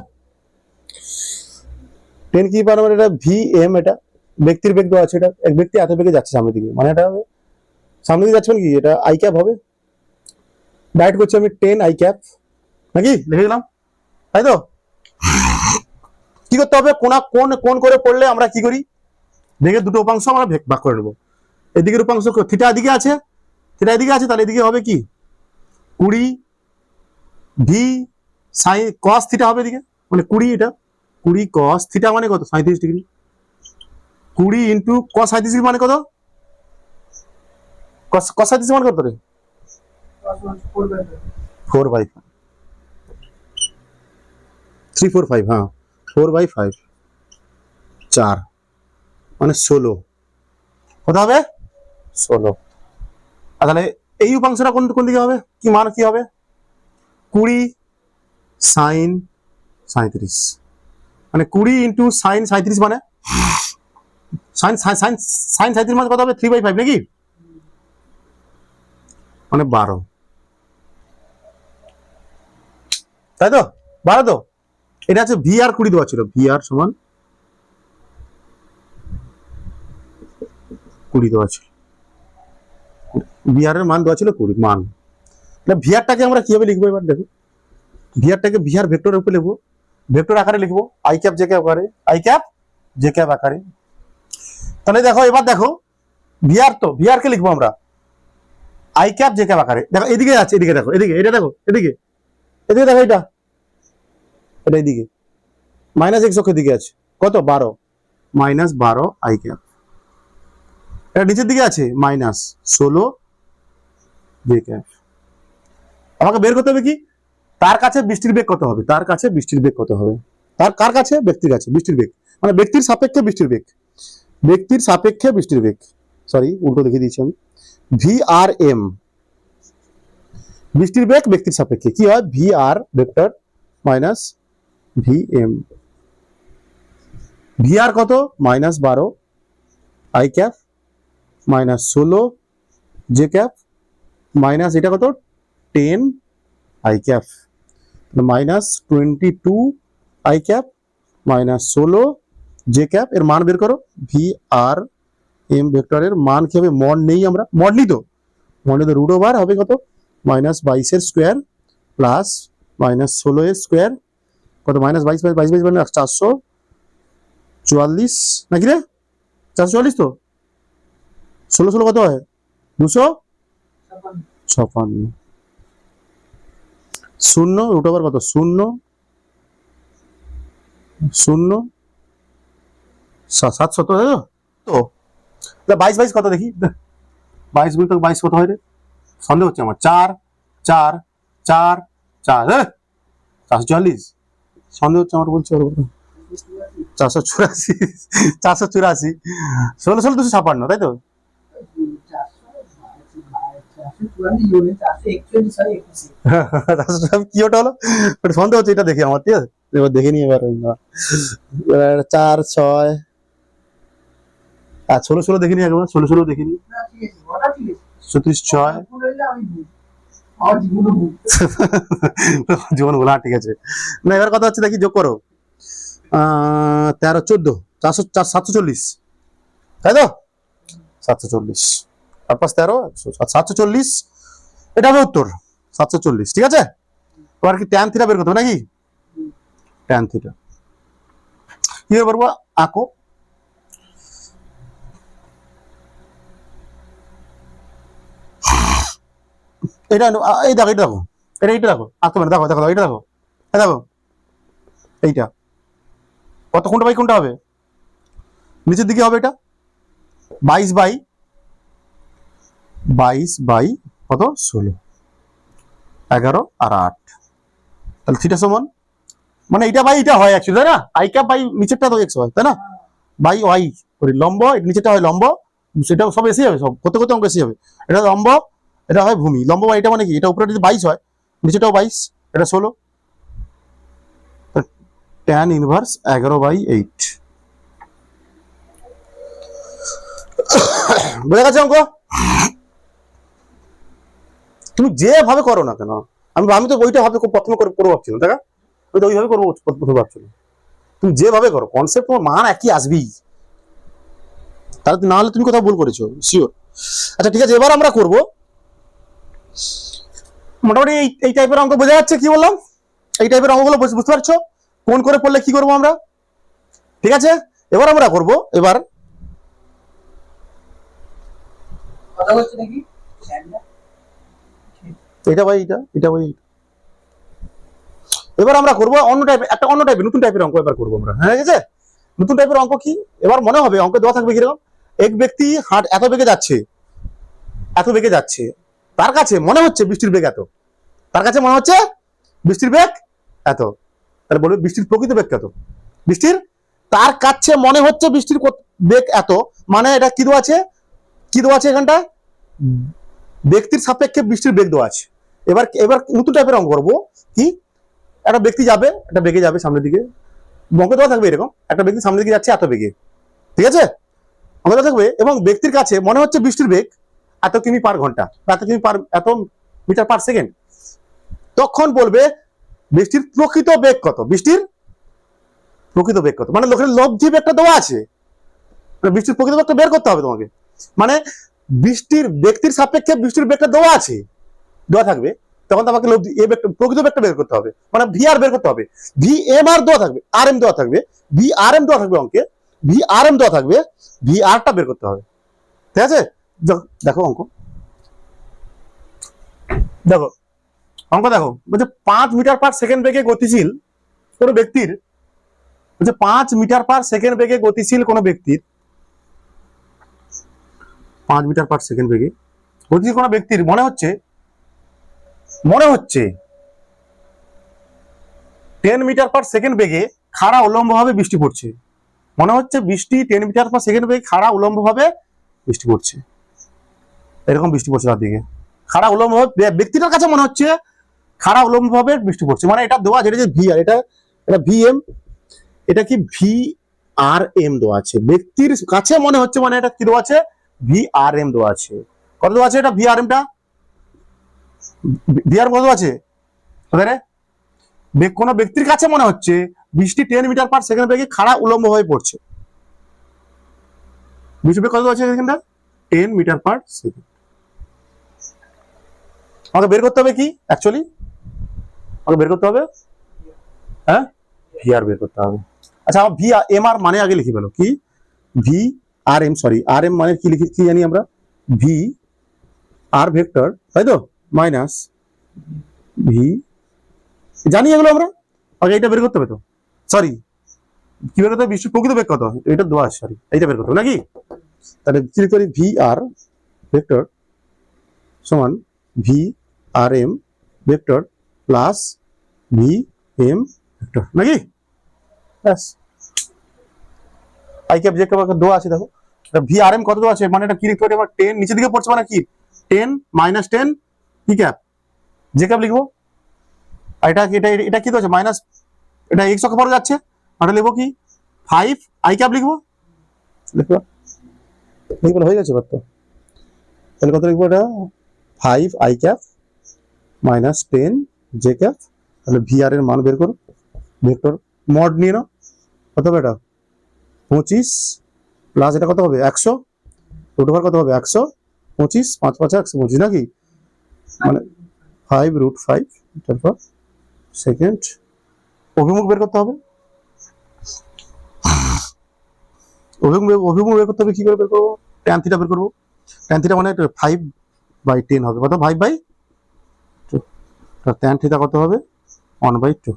10 কিমি পার, মানে এটা ভি এম, এটা ব্যক্তির বেগ দেওয়া আছে, এটা এক ব্যক্তি এত বেগে যাচ্ছে সামনের দিকে, মানে এটা হবে সামনের দিকে যাচ্ছে, মানে কি এটা আই ক্যাপ হবে, ডাইরেক্ট করছি আমি 10 আই ক্যাপ, নাকি লিখে দিলাম, তাই তো। কি করতে হবে, কোন কোন করে পড়লে আমরা কি করি, বেগের দুটো উপাংশ আমরা ভাগ করে নেবো, এদিকের উপাংশ থিটা এদিকে আছে, থিটা এদিকে আছে, তাহলে এদিকে হবে কি 20 ভি সাই কস থিটা হবে এদিকে, মানে 20, এটা 20 কস থিটা মানে কত 37 ডিগ্রি, 20 ইন্টু কস 37 ডিগ্রি মানে কত, কস 37 মানে কত রে, 4/5, 3/4/5, হ্যাঁ 4/5, 4 মানে 16, কত হবে 16। আর তাহলে এই উপাংশটা কোন কোন দিকে হবে, কি মান কি হবে 20 সাইন 37, মানে 20 ইন্টু সাইন 37 মানে সাইন সাইন সাইন 37 মানে কত হবে 3/5 নাকি, মানে 12, তাই তো 12 তো। এটা আছে ভি আর 20 দেওয়া ছিল, ভি আর সমান 20 দেওয়া ছিল, ভি আর এর মান দেওয়া ছিল 20 মান। ভি আরটাকে আমরা কিভাবে লিখবো এবার দেখো, ভি আরটাকে ভি আর ভেক্টরের উপরে লিখবো, ভেক্টর আকারে লিখবো, আই ক্যাপ জে ক্যাপ আকারে, আই ক্যাপ জে ক্যাপ আকারে। তাহলে দেখো এবার দেখো ভি আর, তো ভি আর কে লিখবো আমরা আই ক্যাপ জে ক্যাপ আকারে, দেখো এদিকে আছে, এদিকে দেখো, এদিকে এটা দেখো, এদিকে এদিকে দেখো, এটা এটা এদিকে মাইনাস এক্স অক্ষের দিকে আছে, কত 12, মাইনাস 12 আই ক্যাপ, এটা নিচের দিকে আছে মাইনাস 16 জে ক্যাপ। আমাকে বের করতে হবে কি, তার কাছে বৃষ্টির বেগ কত হবে, তার কাছে বৃষ্টির বেগ কত হবে, তার কার কাছে, ব্যক্তির কাছে বৃষ্টির বেগ, মানে ব্যক্তির সাপেক্ষে বৃষ্টির বেগ, ব্যক্তির সাপেক্ষে বৃষ্টির বেগ, সরি উল্টো লিখে দিয়েছি আমি, ভি আর এম, বৃষ্টির বেগ ব্যক্তির সাপেক্ষে কি হয়, V R vector minus V M, V R কত minus 12 I cap, minus 16 J cap, minus এটা কত 10 I cap, minus 22 I cap, minus 16 J cap, এর মান বের করো, ভি আর এম ভেক্টরের মান কি হবে, মড নেই আমরা, মড নেই তো, মড নেই তো রুট ওভার হবে কত মাইনাস 22 এর স্কোয়ার প্লাস মাইনাস 16 এর স্কোয়ার, কত মাইনাস 22 22 মানে 444 নাকি রে, 444 তো, 16 16 কত হয় 256, শূন্য রুট ওভার কত 0 0 700 তো, তো 22 22 কত দেখি, 22 গুণ তো 22 কত হয় রে, সন্দেহ হচ্ছে আমার, 4 4 4 4 444, সন্দেহ হচ্ছে আমার, বলছি 484 484, 16 16 256, তাই তো, কি ওটা হলো, সন্দেহ হচ্ছে, এটা দেখি আমার, ঠিক আছে এবার দেখে নি, এবার 4 6 আর 16 16 দেখিনি, একবার 16 16 দেখিনি, 34 6 জীবন বলা, ঠিক আছে না, এবার কথা হচ্ছে দেখি যোগ করো, 13 14 740, তাই তো 740, 13 740, এটা হবে উত্তর 740, ঠিক আছে। এবার কি ট্যান থিটা বের করতে হবে নাকি, ট্যান থিটা কিভাবে পারবো, আঁকো, এটা এই দেখো, এটা দেখো, এইটা দেখো, আঁকতে পারে, দেখো দেখো এটা দেখো, দেখো এইটা কত, কোনটা বাই কোনটা হবে, নিচের দিকে হবে এটা 22 বাই কত 16, 11 আর 8, তাহলে থিটা সমান, মানে এটা বাই এটা হয় অ্যাকচুয়ালি, তাই না, আই ক্যাপ বাই নিচেরটা তো এক্স হয়, তাই না, বাই ওয়াই করি, লম্ব নিচেরটা হয় লম্ব, সেটা সব এসে যাবে, সব করতে করতে অঙ্ক এসে যাবে, এটা লম্ব এটা হয় ভূমি, লম্ব বাই এটা মানে কি, এটা উপরে যদি 22 হয় নিচেটাও 22, এটা 16, tan ইনভার্স 11/8। বুঝে গেছে অঙ্ক? তুমি যেভাবে করো না কেন, আমি তো ওইটা ভাবে প্রথমে করবো ভাবছিলাম, তাই না? আমি তো ওইভাবে করবো প্রথমে ভাবছিলাম। তুমি যেভাবে করো কনসেপ্ট তোমার মান একই আসবেই, তাহলে না হলে তুমি কোথাও ভুল করেছো শিওর। আচ্ছা ঠিক আছে, এবার আমরা করবো মোটামুটি এই টাইপের অঙ্ক। বোঝা যাচ্ছে কি বললাম? এই টাইপের অঙ্কগুলো বুঝতে পারছো কোন করে পড়লে কি করবো আমরা? ঠিক আছে, এবার আমরা করবো এবার কথা বলছে নাকি স্যান্ডা? এটা ভাই এটা ভাই। এবার আমরা করবো অন্য টাইপের নতুন টাইপের অঙ্ক এবার করবো আমরা। হ্যাঁ ঠিক আছে, নতুন টাইপের অঙ্ক কি এবার মনে হবে? অঙ্ক দেওয়া থাকবে কিরকম, এক ব্যক্তি এত বেগে যাচ্ছে, তার কাছে মনে হচ্ছে বৃষ্টির বেগ এত, এত। তাহলে বলবে বৃষ্টির প্রকৃত বেগ কত? তার কাছে মনে হচ্ছে বৃষ্টির বেগ এত, মানে এটা কি দেওয়া আছে এখানটা? ব্যক্তির সাপেক্ষে বৃষ্টির বেগ দেওয়া আছে। এবার নতুন টাইপের অঙ্ক করবো কি, একটা ব্যক্তি যাবে, একটা বেগে যাবে সামনের দিকে, অঙ্ক দেওয়া থাকবে এরকম, একটা ব্যক্তি সামনের দিকে যাচ্ছে এত বেগে, ঠিক আছে? অঙ্ক দেওয়া থাকবে এবং ব্যক্তির কাছে মনে হচ্ছে বৃষ্টির বেগ এত কিমি পার ঘন্টা, এত মিটার পার সেকেন্ড। তখন বলবে বৃষ্টির প্রকৃত বেগ কত? মানে লোকের লব্ধি বেগটা দেওয়া আছে, বৃষ্টির প্রকৃত বেগটা বের করতে হবে তোমাকে। মানে ব্যক্তির সাপেক্ষে বৃষ্টির বেগটা দেওয়া থাকবে, তখন তোমাকে প্রকৃত বেগটা বের করতে হবে, মানে ভিআর বের করতে হবে। ভিএমআর দেওয়া থাকবে, আরএম দেওয়া থাকবে, ভিআরএম দেওয়া থাকবে অঙ্কে, ভিআরএম দেওয়া থাকবে, ভিআরটা বের করতে হবে। ঠিক আছে, দেখো অঙ্ক দেখো বলছে 5 মিটার পার সেকেন্ড বেগে গতিশীল কোনো ব্যক্তির, 5 মিটার পার সেকেন্ড বেগে গতিশীল কোনো ব্যক্তির, 5 মিটার পার সেকেন্ড বেগে গতিশীল কোনো ব্যক্তির মনে হচ্ছে 10 মিটার পার সেকেন্ড বেগে খাড়া উলম্বভাবে বৃষ্টি পড়ছে। 10 মিটার পার সেকেন্ড বেগে খাড়া উলম্বভাবে বৃষ্টি পড়ছে, এরকম বৃষ্টি পড়ছে তার দিকে খাড়া উলম্বভাবে। ব্যক্তিটার কাছে মনে হচ্ছে খাড়া উলম্বভাবে বৃষ্টি পড়ছে, মানে এটা দেওয়া আছে, এটা যে ভিআর, এটা ভিএম, এটা কি ভিআরএম দেওয়া আছে। ব্যক্তির কাছে মনে হচ্ছে মানে এটা কি দেওয়া আছে? ভিআরএম দেওয়া আছে। কত দেওয়া আছে এটা? ভিআরএমটা ভিআর কত আছে? কোন ব্যক্তির কাছে মনে হচ্ছে বৃষ্টি 10 মিটার পার সেকেন্ড বেগে খাড়া উলম্ব হয়ে পড়ছে। বৃষ্টি বেগ কত আছে এখানটা? 10 মিটার পার সেকেন্ড। আমাকে বের করতে হবে কি অ্যাকচুয়ালি? আমাকে বের করতে হবে হ্যাঁ ভিআর বের করতে হবে। আচ্ছা ভিএমআর মানে আগে লিখি বলো কি? ভিআরএম, সরি আরএম মানে কি জানি আমরা? ভি আর ভেক্টর, তাই তো, মাইনাস ভি, জানি এগুলো আমরা। আগে এটা বের করতে হবে তো, সরি কি বের করতে হবে? বৃষ্টির প্রকৃত বেগ কত, এটা দেওয়া আছে, সরি এইটা বের করতে হবে নাকি? তাহলে কি করি? ভি আর ভেক্টর সমান V R M vector plus V M vector নাকি? ব্যাস, আই ক্যাপ যে ক্যাপ দেওয়া আছে, দেখো ভি আর এম কত দেওয়া আছে, মানে এটা কি লিখতে পারি আমরা? 10 নিচের দিকে পড়ছে, মানে কি 10 মাইনাস 10 কি ক্যাপ যে ক্যাপ লিখবো। আর এটা কি দেওয়া আছে? মাইনাস, এটা এক্স অক্ষে পড়ে যাচ্ছে, আর লিখবো কি 5 আই ক্যাপ লিখবো হয়ে গেছে কত? তাহলে কত লিখবো? এটা 5 I cap minus 10 J cap. তাহলে ভিআর এর মান বের করো, ভেক্টর মড নিয়ে নাও, কত হবে এটা? 25 প্লাস এটা কত হবে? 100, রুট ওভার কত হবে? 125, 5 5 125 নাকি? মানে 5√5 মিটার পার সেকেন্ড। অভিমুখ বের করতে হবে, অভিমুখ বের করতে হবে। কি করে বের করবো? ট্যান থিটা বের করবো। ট্যান থিটা মানে 5/10 হবে, কত? 5/2। ট্যান থিটা কত হবে? 1/2।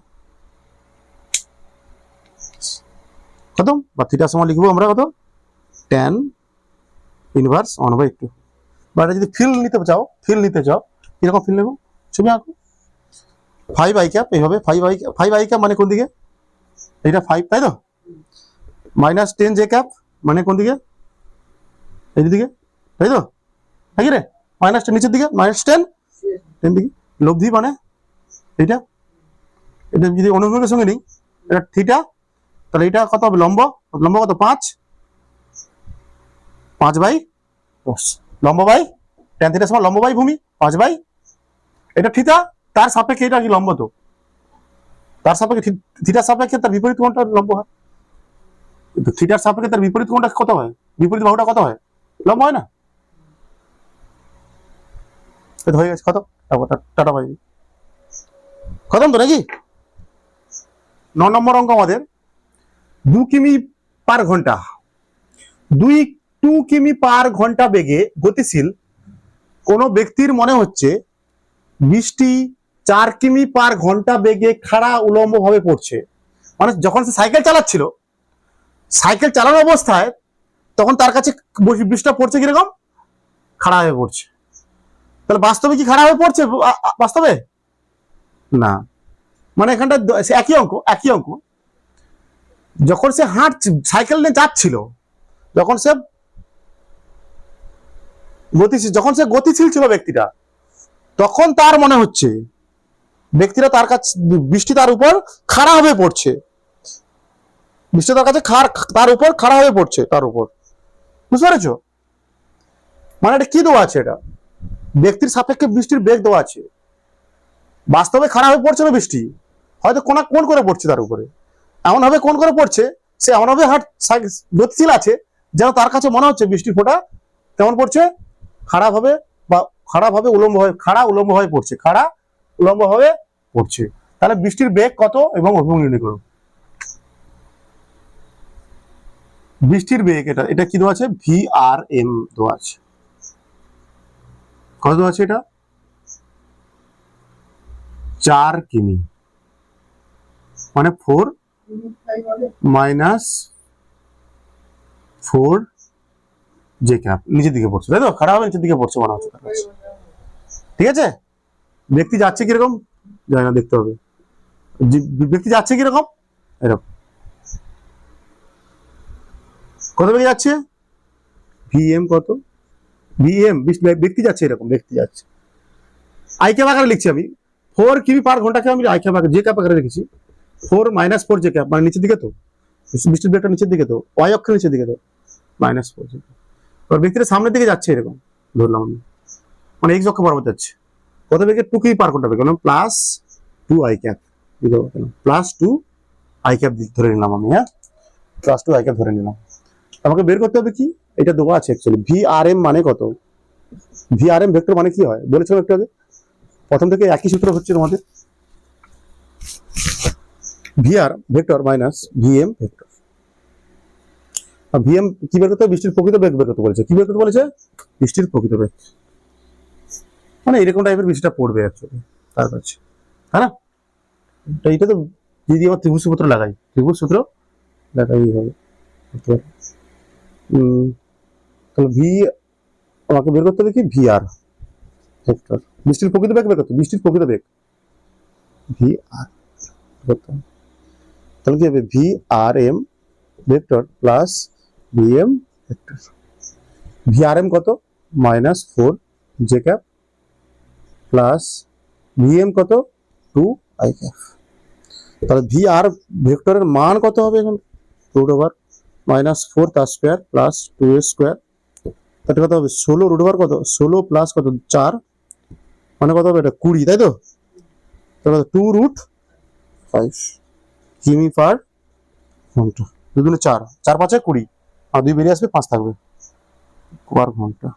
কত? বা থিটা সমান লিখবো আমরা কত? Tan inverse 1/2। বা এটা যদি ফিল নিতে চাও কিরকম ফিল নেবো? ছবি আঁকো। 5 আই ক্যাপ এইভাবে, 5 আই ক্যাপ মানে কোন দিকে? এইটা 5, তাই তো, মাইনাস 10 জে ক্যাপ মানে কোন দিকে? এই দিকে, তাই তো নাকি রে? মাইনাস 10 নিচের দিকে, মাইনাস 10 দিকে, লব্ধি মানে এটা যদি অনুভবের সঙ্গে নেই এটা থিটা, তাহলে এটা কত হবে লম্ব, লম্ব কত 5, 5/10, লম্ব বাই tan থিটা সমান লম্ব বাই ভূমি 5/, এটা থিটা, তার সাপেক্ষে এটা কি লম্ব, তো তার সাপেক্ষে থিটার সাপেক্ষে তার বিপরীত কোণটা লম্ব হয়, কিন্তু থিটার সাপেক্ষে তার বিপরীত কোণটা কত হয়, বিপরীত বাহুটা কত হয়, লম্ব হয় না। এটা হয়ে গেছে, কত টাটা বাই, খতম তো নাকি। 9 নম্বর অঙ্ক আমাদের 2 কিমি পার ঘন্টা, 2 কিমি পার ঘন্টা বেগে গতিশীল কোন ব্যক্তির মনে হচ্ছে বৃষ্টি 4 কিমি পার ঘন্টা বেগে খাড়া উলম্ব ভাবে পড়ছে। মানে যখন সে সাইকেল চালাচ্ছিল, সাইকেল চালানো অবস্থায় তখন তার কাছে বৃষ্টিটা পড়ছে কিরকম, খাড়া হয়ে পড়ছে। তাহলে বাস্তবে কি খাড়া হয়ে পড়ছে বাস্তবে না, মানে এখানটা একই অঙ্ক। যখন সে সাইকেল নিয়ে যাচ্ছিল, যখন সে গতিশীল ছিল ব্যক্তিটা, তখন তার মনে হচ্ছে ব্যক্তিরা তার কাছে বৃষ্টি তার উপর খাড়া হয়ে পড়ছে, বৃষ্টি তার কাছে তার উপর খাড়া হয়ে পড়ছে, তার উপর, বুঝতে পেরেছো? মানে এটা কি দেওয়া আছে, এটা ব্যক্তির সাপেক্ষে বৃষ্টির বেগ দেওয়া আছে, বাস্তবে খাড়া হয়ে পড়ছে না বৃষ্টি, হয়তো কোন করে পড়ছে তার উপরে, এমন ভাবে কোন করে পড়ছে, সে এমন ভাবে গতিশীল আছে যেন তার কাছে মনে হচ্ছে বৃষ্টির ফোঁটা কেমন পড়ছে, খাড়া ভাবে উলম্ব ভাবে পড়ছে, খাড়া উলম্ব ভাবে পড়ছে। তাহলে বৃষ্টির বেগ কত এবং অভিমুখ নির্ণয় করো। বৃষ্টির বেগ এটা কি দেওয়া আছে, VRM দেওয়া আছে, কত দেওয়া আছে, এটা 4 কিমি, মানে 4 - 4 j ক্যাপ, নিচের দিকে পড়ছে, তাই তো, খারাপ হবে, নিচের দিকে পড়ছে মনে হচ্ছে, ঠিক আছে। ব্যক্তি যাচ্ছে কিরকম, যায় না, দেখতে হবে, ব্যক্তি যাচ্ছে কিরকম, এরকম, কত বেগে যাচ্ছে, VM কত, ব্যক্তি যাচ্ছে এরকম, ব্যক্তি যাচ্ছে, আই ক্যাপ আকারে লিখছি আমি, 4 কিমি পার ঘন্টাকে আমি আই ক্যাপ আকারে, জে ক্যাপ আকারে লিখেছি, 4 - 4 j ক্যাপ, মানে নিচের দিকে তো, বৃষ্টির বেগটা নিচের দিকে তো, ওয়াই অক্ষের নিচের দিকে তো, -4 j ক্যাপ। এবার ব্যক্তিটা সামনের দিকে যাচ্ছে এরকম, ধরলাম আমি, মানে এক্স অক্ষ বরাবর যাচ্ছে, কত বেগে, 2 কিমি পার ঘন্টা বেগে, +2 আই ক্যাপ, +2 আই ক্যাপ ধরে নিলাম আমি, হ্যাঁ, +2 আই ক্যাপ ধরে নিলাম। আমাকে বের করতে হবে কি, এটা দেওয়া আছে অ্যাকচুয়ালি, VRM মানে কত, VRM ভেক্টর মানে কি হয় বলেছিলাম একটু আগে, প্রথম থেকে একই সূত্র হচ্ছে তোমাদের, VR vector minus VM vector. আর VM কি বের করতে, বৃষ্টির প্রকৃত বেগ বের করতে বলেছে, কি বের করতে বলেছে, বৃষ্টির প্রকৃত বেগ, মানে এরকম টাইপের বৃষ্টিটা পড়বে অ্যাকচুয়ালি তার কাছে, হ্যাঁ না। এইটা তো যদি আমার ত্রিভুজ সূত্র লাগাই, এইভাবে, তাহলে আমাকে বের করতে হবে কি, VR ভেক্টর, বৃষ্টির প্রকৃত বেগ বের করতে, বৃষ্টির প্রকৃত বেগ VR করতে, তাহলে কি হবে, VRM vector plus VM vector, VRM কত, -4 j ক্যাপ প্লাস VM কত, 2 i ক্যাপ। তাহলে VR ভেক্টরের মান কত হবে এখন, √4 তার স্কয়ার প্লাস 2 এর স্কয়ার, তাহলে কত হবে, 16 √, কত 16 প্লাস কত 4, মানে কত হবে, এটা 20, তাই তো, তাহলে 2√5 কিমি পার ঘন্টা, 2 × 4, 4 × 5 = 20, আর 2 বেরিয়ে আসবে, 5 থাকবে পার ঘন্টা।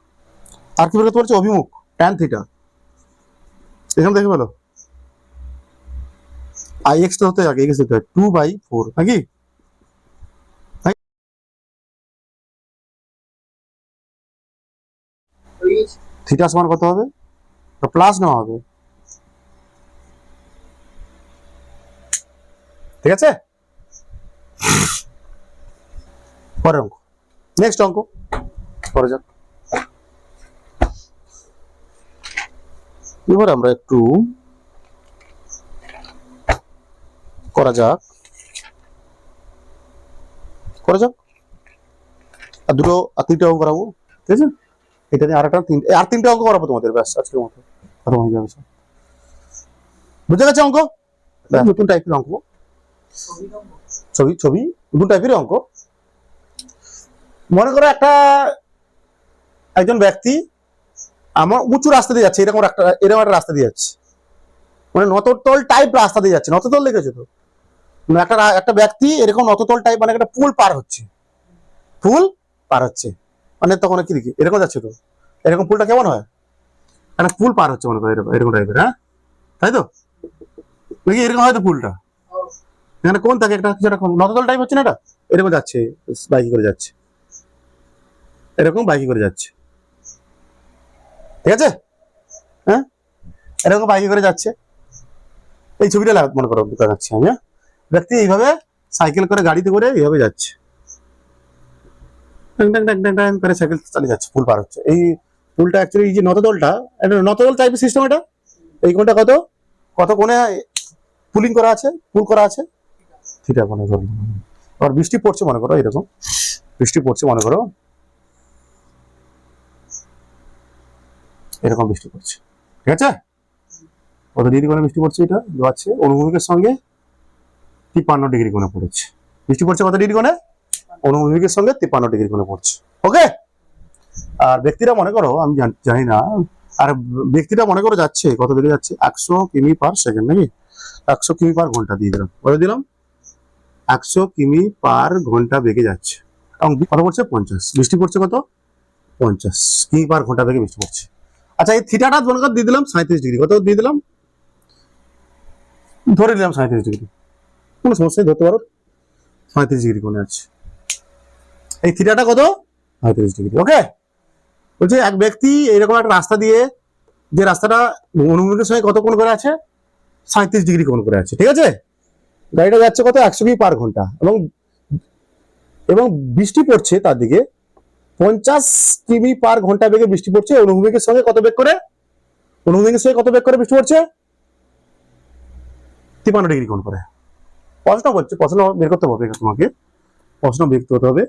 আর কি বলতে পারছে, অভিমুখ tan থিটা, এখানে দেখে বলো, IX টা হতে আগে, হতে হয় 2/4 নাকি, থিটা সমান কত হবে, প্লাস নেওয়া হবে, ঠিক আছে। পরের অঙ্ক, নেক্সট অঙ্ক করা যাক। এবার আমরা একটু করা যাক, আর 3টে অঙ্ক করাবো, ঠিক আছে। এটা নিয়ে আর 3টে অঙ্ক করাবো তোমাদের, ব্যাস আজকের মতো খতম হয়ে যাবে, বুঝে গেছে অঙ্ক, নতুন টাইপের অঙ্ক। ছবি ছবি দু টাইপের অঙ্ক। মনে করো একজন ব্যক্তি আমার উঁচু রাস্তা দিয়ে যাচ্ছে, এরকম একটা রাস্তা দিয়ে যাচ্ছে, মানে নততল টাইপ রাস্তা দিয়ে যাচ্ছে। নততল দেখেছো তো? মানে একটা ব্যক্তি এরকম নততল টাইপ, মানে একটা পুল পার হচ্ছে, মানে তখন কি দেখি এরকম যাচ্ছে তো, এরকম পুলটা কেমন হয়? একটা পুল পার হচ্ছে মনে করো, এরকম টাইপের, হ্যাঁ তাই তো? দেখি এরকম হয়তো পুলটা এখানে কোন থাকে, একটা কিছু একটা নততল টাইপ হচ্ছে না, এটা এরকম যাচ্ছে, বাইকে করে যাচ্ছে, এরকম বাইকে করে যাচ্ছে, ঠিক আছে? হ্যাঁ, এরকম বাইকে করে যাচ্ছে। এই ছবিটা মনে করো দেখাচ্ছি আমি, হ্যাঁ? ব্যক্তি এইভাবে সাইকেল করে, গাড়িতে করে এইভাবে যাচ্ছে, করে সাইকেল চালিয়ে যাচ্ছে, পুল পার হচ্ছে। এই পুলটা অ্যাকচুয়ালি এই যে নতদলটা, এটা নতদল টাইপের সিস্টেম। এটা এই কোণটা কত কত কোণে পুলিং করা আছে, পুল করা আছে থিটা কোণে। আর বৃষ্টি পড়ছে মনে করো, এরকম বৃষ্টি পড়ছে মনে করো, এরকম বৃষ্টি পড়ছে, ঠিক আছে? কত ডিগ্রি কোণে বৃষ্টি পড়ছে? এটা আছে অনুভূমিকের সঙ্গে 53 ডিগ্রি কোণে পড়েছে। বৃষ্টি পড়ছে কত ডিগ্রি কোণে? অনুভূমিকের সঙ্গে 53 ডিগ্রি কোণে পড়ছে। ওকে। আর ব্যক্তিরা মনে করো, আমি জানি না, আর ব্যক্তিটা মনে করো যাচ্ছে কত বেগে যাচ্ছে, 100 কিমি পার সেকেন্ড, নাকি 100 কিমি পার ঘন্টা দিয়ে দিলাম, বলে দিলাম 100 কিমি পার ঘন্টা বেগে যাচ্ছে। এবং কত পড়ছে? 50। বৃষ্টি পড়ছে কত? 50 কিমি পার ঘন্টা বেগে বৃষ্টি পড়ছে। আচ্ছা, এই থিটাটা মনে কর দিয়ে দিলাম 37 ডিগ্রি। কত দিয়ে দিলাম? ধরে নিলাম 37 ডিগ্রি, কোনো সমস্যা নেই, ধরতে পারো 37 ডিগ্রি কোণে আছে। এই থিটাটা কত? 37 ডিগ্রি। ওকে। বলছে এক ব্যক্তি এইরকম একটা রাস্তা দিয়ে, যে রাস্তাটা অনুভূমিকের সঙ্গে কত কোণ করে আছে? 37 ডিগ্রি কোণ করে আছে, ঠিক আছে? গাড়িটা যাচ্ছে কত? 100 কিমি পার ঘন্টা, এবং বৃষ্টি পড়ছে তার দিকে 50 কিমি পার ঘন্টা বেগে বৃষ্টি পড়ছে। অনুভূমিকের সঙ্গে কত বেগ করে? অনুভূমিকের সঙ্গে কত বেগ করে বৃষ্টি পড়ছে? 53 ডিগ্রি কোণ করে। প্রশ্ন বলছে, প্রশ্ন বের করতে হবে তোমাকে, প্রশ্ন বের করতে হবে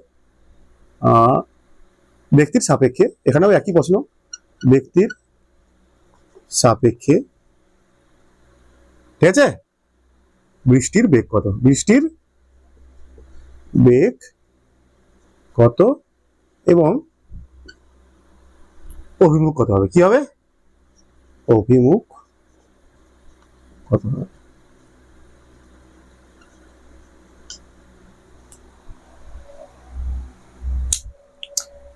ব্যক্তির সাপেক্ষে, এখানেও একই প্রশ্ন, ব্যক্তির সাপেক্ষে, ঠিক আছে? বৃষ্টির বেগ কত? বৃষ্টির বেগ কত এবং অভিমুখ কত হবে? কি হবে? অভিমুখ কত হবে?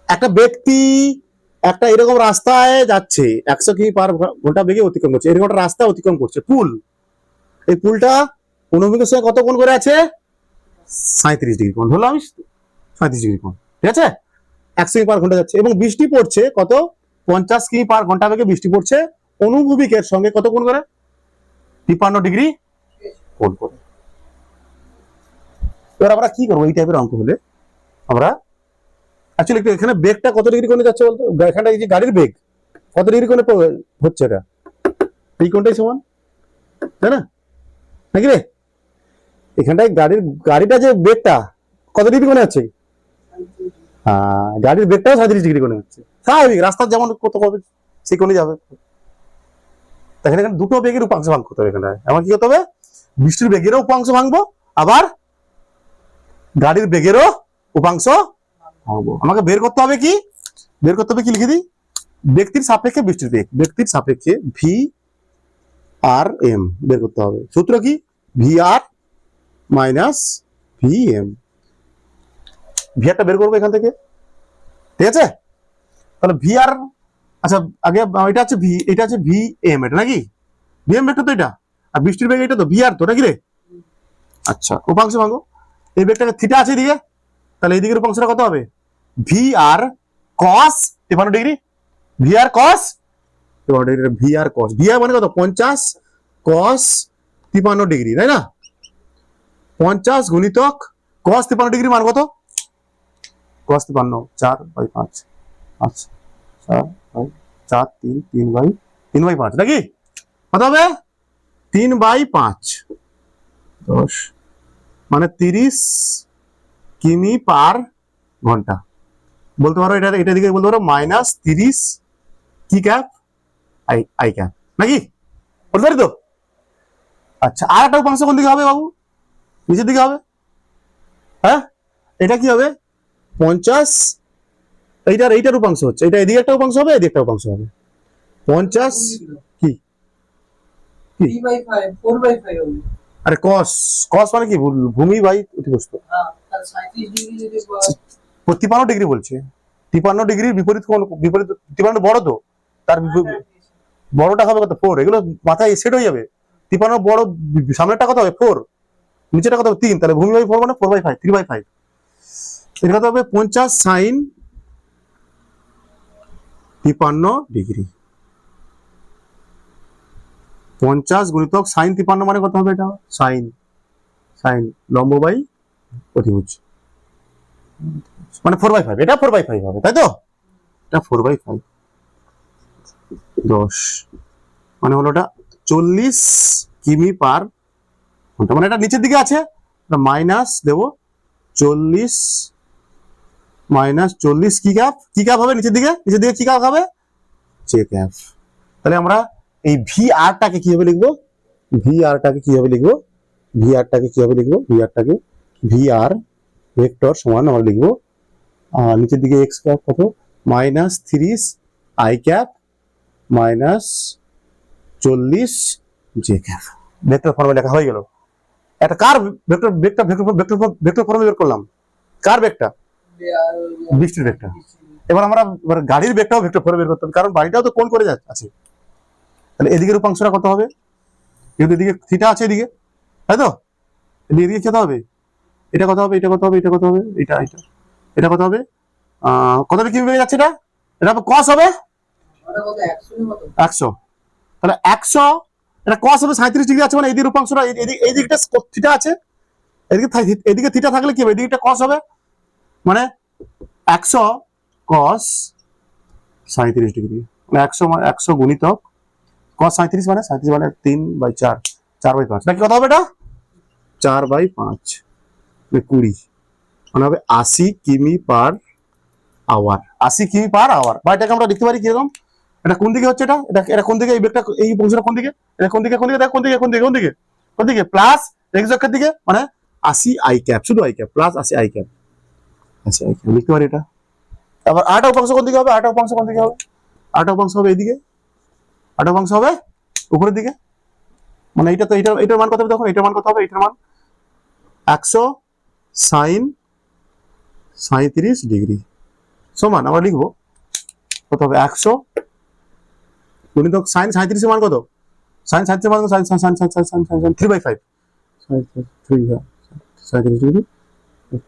একটা ব্যক্তি একটা এরকম রাস্তায় যাচ্ছে, 100 কিমি পার ঘন্টা বেগে অতিক্রম করছে, এরকম একটা রাস্তা অতিক্রম করছে, পুল। এই পুলটা অনুভূমিকের সঙ্গে কত কোণ করে আছে? 37 ডিগ্রি কোণ। ধরলাম 37 ডিগ্রি কোণ, ঠিক আছে? 100 কিমি পার ঘন্টা যাচ্ছে এবং বৃষ্টি পড়ছে কত? 50 কিমি পার ঘন্টা বেগে বৃষ্টি পড়ছে। অনুভূমিকের সঙ্গে কত কোণ করে? 53 ডিগ্রি কোণ করে। এবার আমরা কি করবো? এই টাইপের অঙ্ক হলে আমরা অ্যাকচুয়ালি এখানে বেগটা কত ডিগ্রি কোণে যাচ্ছে বলতো? এখানটা এই যে গাড়ির বেগ কত ডিগ্রি কোণে হচ্ছে, এটা এই কোণটাই সমান, তাই না? নাকি রে? এখানটায় গাড়িটা যে বেগটা কত ডিগ্রি কোণে আছে? হ্যাঁ, গাড়ির বেগটাও 37 ডিগ্রি কোণে হচ্ছে। স্বাভাবিক, রাস্তার যেমন কত হবে সেই কোণে যাবে। এখানে দুটো বেগের উপাংশ ভাঙ করতে হবে। এখানে এমন কি করতে হবে? বৃষ্টির বেগেরও উপাংশ ভাঙবো, আবার গাড়ির বেগেরও উপাংশ ভাঙবো। আমাকে বের করতে হবে কি? লিখে দিই, ব্যক্তির সাপেক্ষে বৃষ্টির বেগ, ব্যক্তির সাপেক্ষে ভি আর এম বের করতে হবে। সূত্র কি? ভি আর মাইনাস ভি এম। ভি আরটা বের করবো এখান থেকে, ঠিক আছে? তাহলে ভি আর, আচ্ছা আগে এটা আছে ভি, এটা আছে ভি এম, এটা নাকি ভি এম ভেক্টর তো এটা, আর বৃষ্টির বেগ এটা তো ভি আর তো, নাকি রে? আচ্ছা, উপাংশ ভাঙো। এই বেগটাকে থিটা আছে এদিকে, তাহলে এই দিকের উপাংশটা কত হবে? ভি আর কস 53 ডিগ্রি, ভি আর কস 53 ডিগ্রি, ভি আর কস, ভি আর মানে কত? 50 কস 53 ডিগ্রি, তাই না? 50 গুণিতক কস 53 ডিগ্রি মান কত? কস 53 4/5, আচ্ছা 4/3 নাকি? কত হবে? 3/5, 10 মানে 30 কিমি পার ঘন্টা বলতে পারো। এটা দিকে বলতে পারো -30 কি ক্যাপ আই ক্যাপ, নাকি? বলতে পারি তো? আচ্ছা, আর একটা উপাংশ কোন দিকে হবে বাবু? নিচের দিকে হবে, হ্যাঁ এটা কি হবে 50, এইটার উপাংশ হচ্ছে, এটা এদিকে একটা উপাংশ হবে, এদিকে একটা উপাংশ হবে 50 কি 3/5 4/5 হবে। আরে কস, কস মানে কি ভূমি বাই অতিবস্তু, হ্যাঁ তাহলে 37 ডিগ্রি যদি 53 ডিগ্রি বলছে, 53 ডিগ্রির বিপরীত কোণ, বিপরীত 53 বড় তো, তার বড়টা হবে কত 4, এগুলো মাথায় সেট হয়ে যাবে। 53 বড়, সামনেরটা কত হবে 4, নিচেরটা কত হবে 3, তাহলে ভূমি বাই 4 মানে 4/5, 3/5। এটা কত হবে 50 সাইন 53 ডিগ্রি, 50 গুণিতক সাইন 53 মানে কত হবে, এটা সাইন, সাইন লম্ব বাই অতিভুজ মানে 4/5, এটা 4/5 হবে, তাই তো, এটা 4/5 10 মানে হলো ওটা 40 কিমি পার ঘন্টা, মানে এটা নিচের দিকে আছে, মাইনাস দেবো 40 কি ক্যাপ হবে নিচের দিকে, কি ক্যাপ হবে জে ক্যাপ। তাহলে আমরা এই ভি আরটাকে কিভাবে লিখবো, ভি আরটাকে কিভাবে লিখবো, ভি আরটাকে কিভাবে লিখবো, ভি আরটাকে ভি আর ভেক্টর সমান আমরা লিখবো নিচের দিকে এক্স ক্যাপ কত -30 I cap -40 J cap, vector ফর্মে লেখা হয়ে গেল। একটা কার vector vector vector vector vector ফর্মে বের করলাম, কার ভেক্টর, বৃষ্টির ভেক্টর। এবার আমরা গাড়ির ভেক্টর ভেক্টর ফর্মে বের করতে হবে, কারণ বাড়িটাও তো কোণ করে আছে। তাহলে এদিকের উপাংশটা কত হবে, যেহেতু এদিকে থিটা আছে এদিকে, তাই তো, এদিকে কত হবে, এটা কত হবে, এটা কত হবে, এটা কত হবে, এটা এটা এটা কত হবে, কত কি বেড়ে যাচ্ছে, এটা কস হবে ওটা কত 100 এর মতো 100, তাহলে 100 এটা কস হবে 37 ডিগ্রি আছে, মানে এই দিকের উপাংশটা এই দিকটা থিটা আছে, এদিকে থিটা থাকলে কি হবে, এই দিকটা কস হবে, মানে 100 কস 37 ডিগ্রি, মানে 100 গুণিতক কস 37 মানে 3/4, 4/5 নাকি কত হবে, এটা 4/5 20, মানে হবে 80 কিমি পার আওয়ার, 80 কিমি পার আওয়ার। বা এটাকে আমরা লিখতে পারি কিরকম, এটা কোন দিকে হচ্ছে, এটা কোন দিকে, এই বেগটা এই অংশটা কোন দিকে, এটা কোন দিকে, দেখ কোন দিকে, কোন দিকে প্লাস এক্স অক্ষের দিকে, মানে 80 আই ক্যাপ, শুধু I cap plus 80 I cap, 80 I cap লিখতে পারি এটা। আবার আটা উপাংশ কোন দিকে হবে, আটা উপাংশ কোন দিকে হবে, আটা উপাংশ হবে এইদিকে, আটা উপাংশ হবে উপরের দিকে, মানে এটা তো এটার মান কত হবে, তখন এটার মান কত হবে, এটার মান 100 সাইন 37 ডিগ্রি সমান আমরা লিখবো কত হবে 100 গুণিতক সাইন 37 এর মান কত, সাইন 37 এর মান সাইন 3/5, 37 ডিগ্রি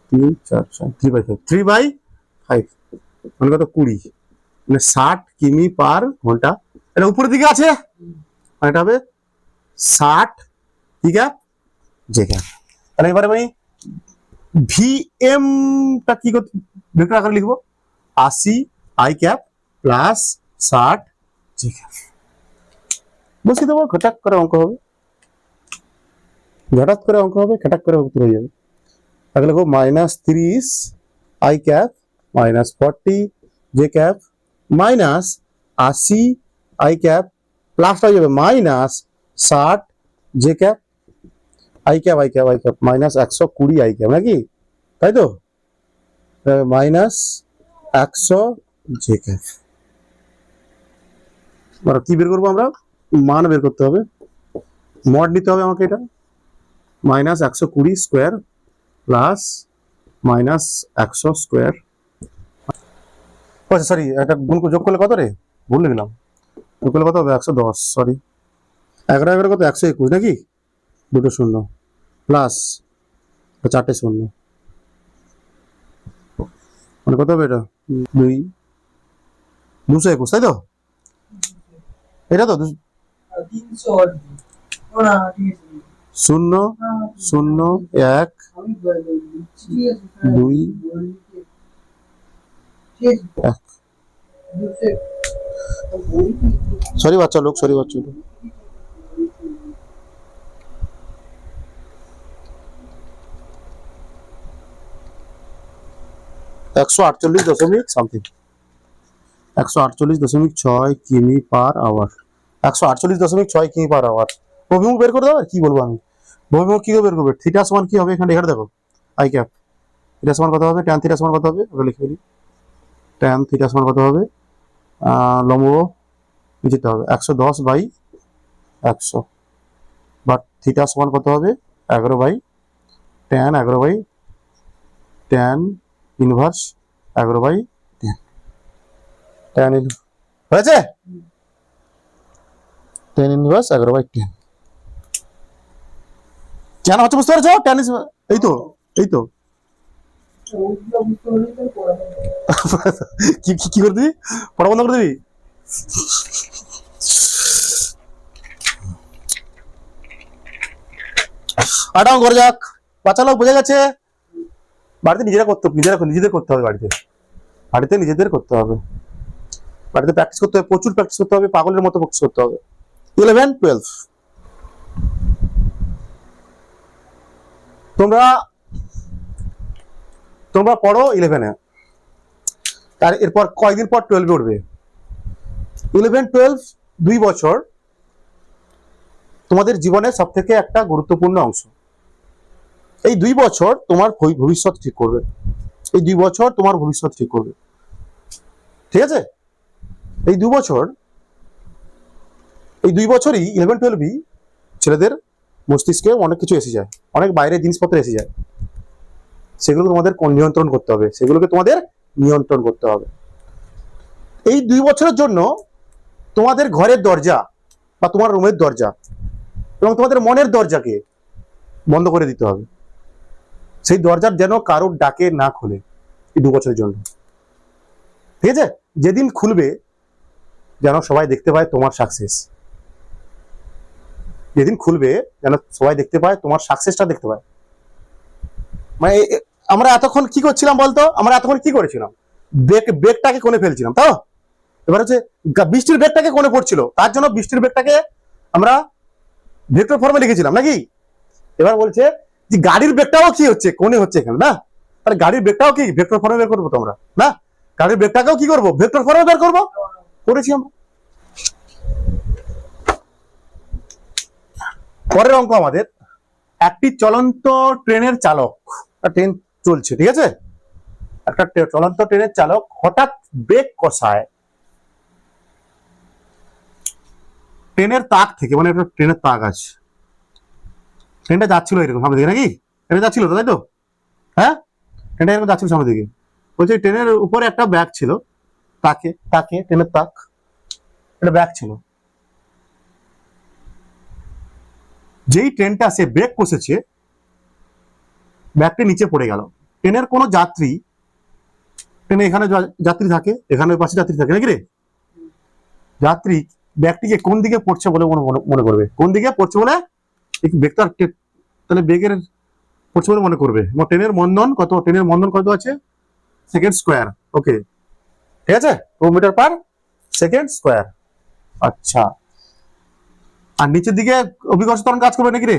3 4 3/5 মানে কত 20, মানে 60 কিমি পার ঘন্টা, এটা উপরের দিকে আছে, মানে এটা হবে 60 কি ক্যাপ জে ক্যাপ। তাহলে এবারে আমি ভিএম টা কি করতে ভেক্টর আকারে লিখবো, 80 I cap plus 60 G cap, বসিয়ে দেবো, ঘটাক করে অঙ্ক হবে, ঘটাক করে অঙ্ক হবে, ঘটাক করে উত্তর হয়ে যাবে। তাহলে লিখবো -30 I cap -40 J cap -80 I cap প্লাসটা হয়ে যাবে -60 J cap I cap -120 I cap নাকি, তাই তো, -100 জে ক্যাপ। কি বের করবো আমরা, মান বের করতে হবে, মড নিতে হবে আমাকে, এটা -120 স্কোয়ার প্লাস -100 স্কোয়ার, আচ্ছা সরি, এটা গুণ যোগ করলে কত রে, ভুলে গেলাম, যোগ করলে কত হবে 110, সরি 11 কত 121 নাকি, দুটো শূন্য প্লাস 4টে শূন্য, মানে কত হবে এটা 221, তাই তো, এটা তো 300 ও না ঠিক আছে 0 0 1 আমি ঠিক আছে 2 ঠিক 1, সরি বাচ্চা লোক, সরি বাচ্চা লোক, একশো 148.6 কিমি পার আওয়ার, 148.6 কিমি পার আওয়ার, অভিমুখ বের করে দাও, কি বলবো আমি, বহির্মুখ কি বের করবে? থিটা সমান কি হবে এখানে? এখানে দেখো আই ক্যাপ, থিটা সমান কত হবে? ট্যান থিটা সমান কত হবে? ওটা লিখে ফেলি। ট্যান থিটা সমান কত হবে? লম্ব নিচেতে হবে 110/100, বাট থিটা সমান কত হবে? 11/tan inverse 11/10। ট্যান হয়েছে? ট্যান ইনভার্স 11/10 কেন হচ্ছে বুঝতে পারছো? ট্যান এই তো, এই তো। ওইগুলো বুঝতে পারলেই তো পড়া যাবে। কি কি করে দিবি? পড়া বন্ধ করে দিবি? আটাও করে যাক, বাচ্চা লোক বোঝা গেছে। বাড়িতে নিজেদের করতে হবে। বাড়িতে নিজেদের করতে হবে। বাড়িতে প্র্যাকটিস করতে হবে, প্রচুর প্র্যাকটিস করতে হবে, পাগলের মতো প্র্যাকটিস করতে হবে। 11, 12 তোমরা পড়ো 11-এ, তার এরপর কয়েকদিন পর 12-এ উঠবে। 11, 12 2 বছর তোমাদের জীবনের সব থেকে একটা গুরুত্বপূর্ণ অংশ। এই 2 বছর তোমার ভবিষ্যৎ ঠিক করবে। এই 2 বছর তোমার ভবিষ্যৎ ঠিক করবে, ঠিক আছে? এই 2 বছরই 11, 12ই ছেলেদের মস্তিষ্কে অনেক কিছু এসে যায়, অনেক বাইরের জিনিসপত্র এসে যায়। সেগুলো তোমাদের নিয়ন্ত্রণ করতে হবে। এই 2 বছরের জন্য তোমাদের ঘরের দরজা বা তোমার রুমের দরজা এবং তোমাদের মনের দরজাকে বন্ধ করে দিতে হবে। সেই দরজার যেন কারোর ডাকে না খোলে এই 2 বছরের জন্য, ঠিক আছে? যেদিন খুলবে যেন সবাই দেখতে পায় তোমার সাকসেস। যেদিন খুলবে যেন সবাই দেখতে পায় তোমার সাকসেসটা দেখতে পায়। মানে আমরা এতক্ষণ কি করছিলাম বলতো? আমরা এতক্ষণ কি করেছিলাম? বেগটাকে কোণে ফেলছিলাম, তাও এবার হচ্ছে বৃষ্টির বেগটাকে কোণে পড়ছিল, তার জন্য বৃষ্টির বেগটাকে আমরা ভেক্টর ফর্মে লিখেছিলাম নাকি? এবার বলছে যে গাড়ির বেগটাও কি হচ্ছে? কোণে হচ্ছে এখানে, না? তাহলে গাড়ির বেগটাও কি ভেক্টর ফর্মে বের করবো তো আমরা, না? গাড়ির বেগটাকেও কি করবো? ভেক্টর ফর্মে বের করবো, করেছি আমরা। পরের অঙ্ক আমাদের, একটি চলন্ত ট্রেনের চালক, ট্রেন চলছে, ঠিক আছে? একটা চলন্ত ট্রেনের চালক হঠাৎ ব্রেক কষায় ট্রেনের তাক থেকে, মানে একটা ট্রেনের তাক আছে, ট্রেনটা যাচ্ছিল এরকম সামনে দিকে নাকি? ট্রেনে যাচ্ছিল তো, তাই তো? হ্যাঁ, ট্রেনটা এরকম যাচ্ছিল সামনের দিকে। বলছে ট্রেনের উপরে একটা ব্যাগ ছিল, তাকে ট্রেনের তাক, একটা ব্যাগ ছিল। যেই ট্রেনটা সে ব্রেক কষেছে, ব্যাগটি নিচে পড়ে গেল। ট্রেনের কোনো যাত্রী, ট্রেনে এখানে যাত্রী থাকে, এখানে পাশে যাত্রী থাকে নাকি রে? যাত্রী ব্যাগটিকে কোন দিকে পড়ছে বলে মনে করবে? কোন দিকে পড়ছে বলে ভেক্টর, তাহলে বেগের পড়ছে বলে মনে করবে। ট্রেনের মন্দন কত? ট্রেনের মন্দন কত আছে? Second square. ওকে, ঠিক আছে, 2 মিটার পার সেকেন্ড স্কোয়ার। আচ্ছা, আর নিচের দিকে অভিকর্ষ ত্বরণ কাজ করবে নাকি রে?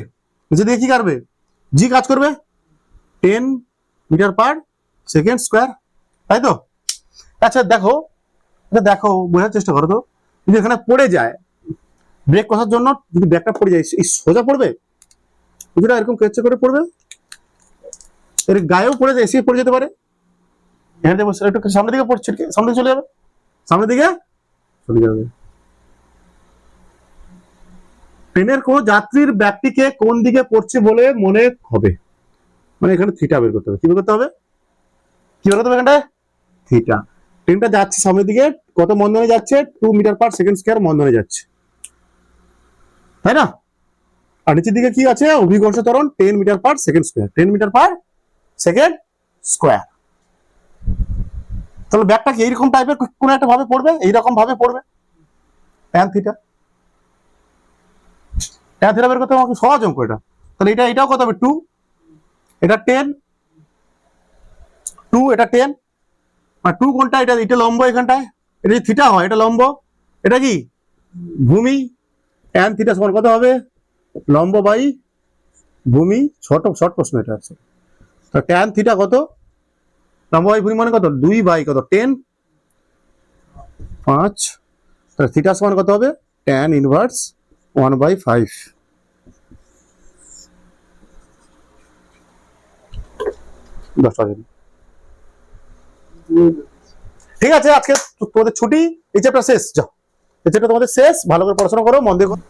নিচের দিকে কি করবে? জি কাজ করবে, 10 মিটার পার সেকেন্ড স্কোয়ার, তাই তো? আচ্ছা দেখো, বোঝার চেষ্টা করো তো, যদি এখানে পড়ে যায় ব্রেক কষার জন্য, যদি ব্যাগটা পড়ে যায় সোজা পড়বে? কিছুটা এরকম কেচ্ছে করে পড়বে, এর গায়েও পড়ে যায়, এসে পড়ে যেতে পারে। এখানে দেখো একটু সামনের দিকে পড়ছে, সামনে চলে যাবে, সামনের দিকে চলে যাবে। ট্রেনের কোন যাত্রীর ব্যাগটিকে কোন দিকে পড়ছে বলে মনে হবে, মানে এখানে থিটা বের করতে হবে। কি বের করতে হবে? এখানটায় থিটা। ট্রেনটা যাচ্ছে সামনের দিকে, কত মন্দনে যাচ্ছে? 2 মিটার পার সেকেন্ড স্কোয়ার মন্দনে যাচ্ছে, তাই না? আর নিচের দিকে কি আছে? অভিকর্ষ ত্বরণ 10 metre per second square, 10 metre per second square. তাহলে ব্যাগটা কি এইরকম টাইপের কোন একটা ভাবে পড়বে, এইরকম ভাবে পড়বে। ট্যান থিটা বের করতে আমাকে সহজ অঙ্ক এটা। তাহলে এটাও কত হবে? 2, এটা 10, 2 এটা 10, আর 2 কোনটা? এটা লম্ব, এখানটায় এটা যদি থিটা হয়, এটা লম্ব, এটা কি ভূমি। ট্যান থিটা সমান কত হবে? লম্ব বাই ভূমি। শর্ট প্রশ্ন এটা আছে। ট্যান থিটা কত? লম্ব বাই ভূমি মানে কত? 2 বাই কত? 10, 5। তাহলে থিটা সমান কত হবে? Tan inverse 1/5। 10 টাকা দিন। ঠিক আছে, আজকে তোমাদের ছুটি, এই চ্যাপ্টার শেষ, যাও এই চ্যাপ্টার তোমাদের শেষ, ভালো করে পড়াশোনা করো, মন দিয়ে করো।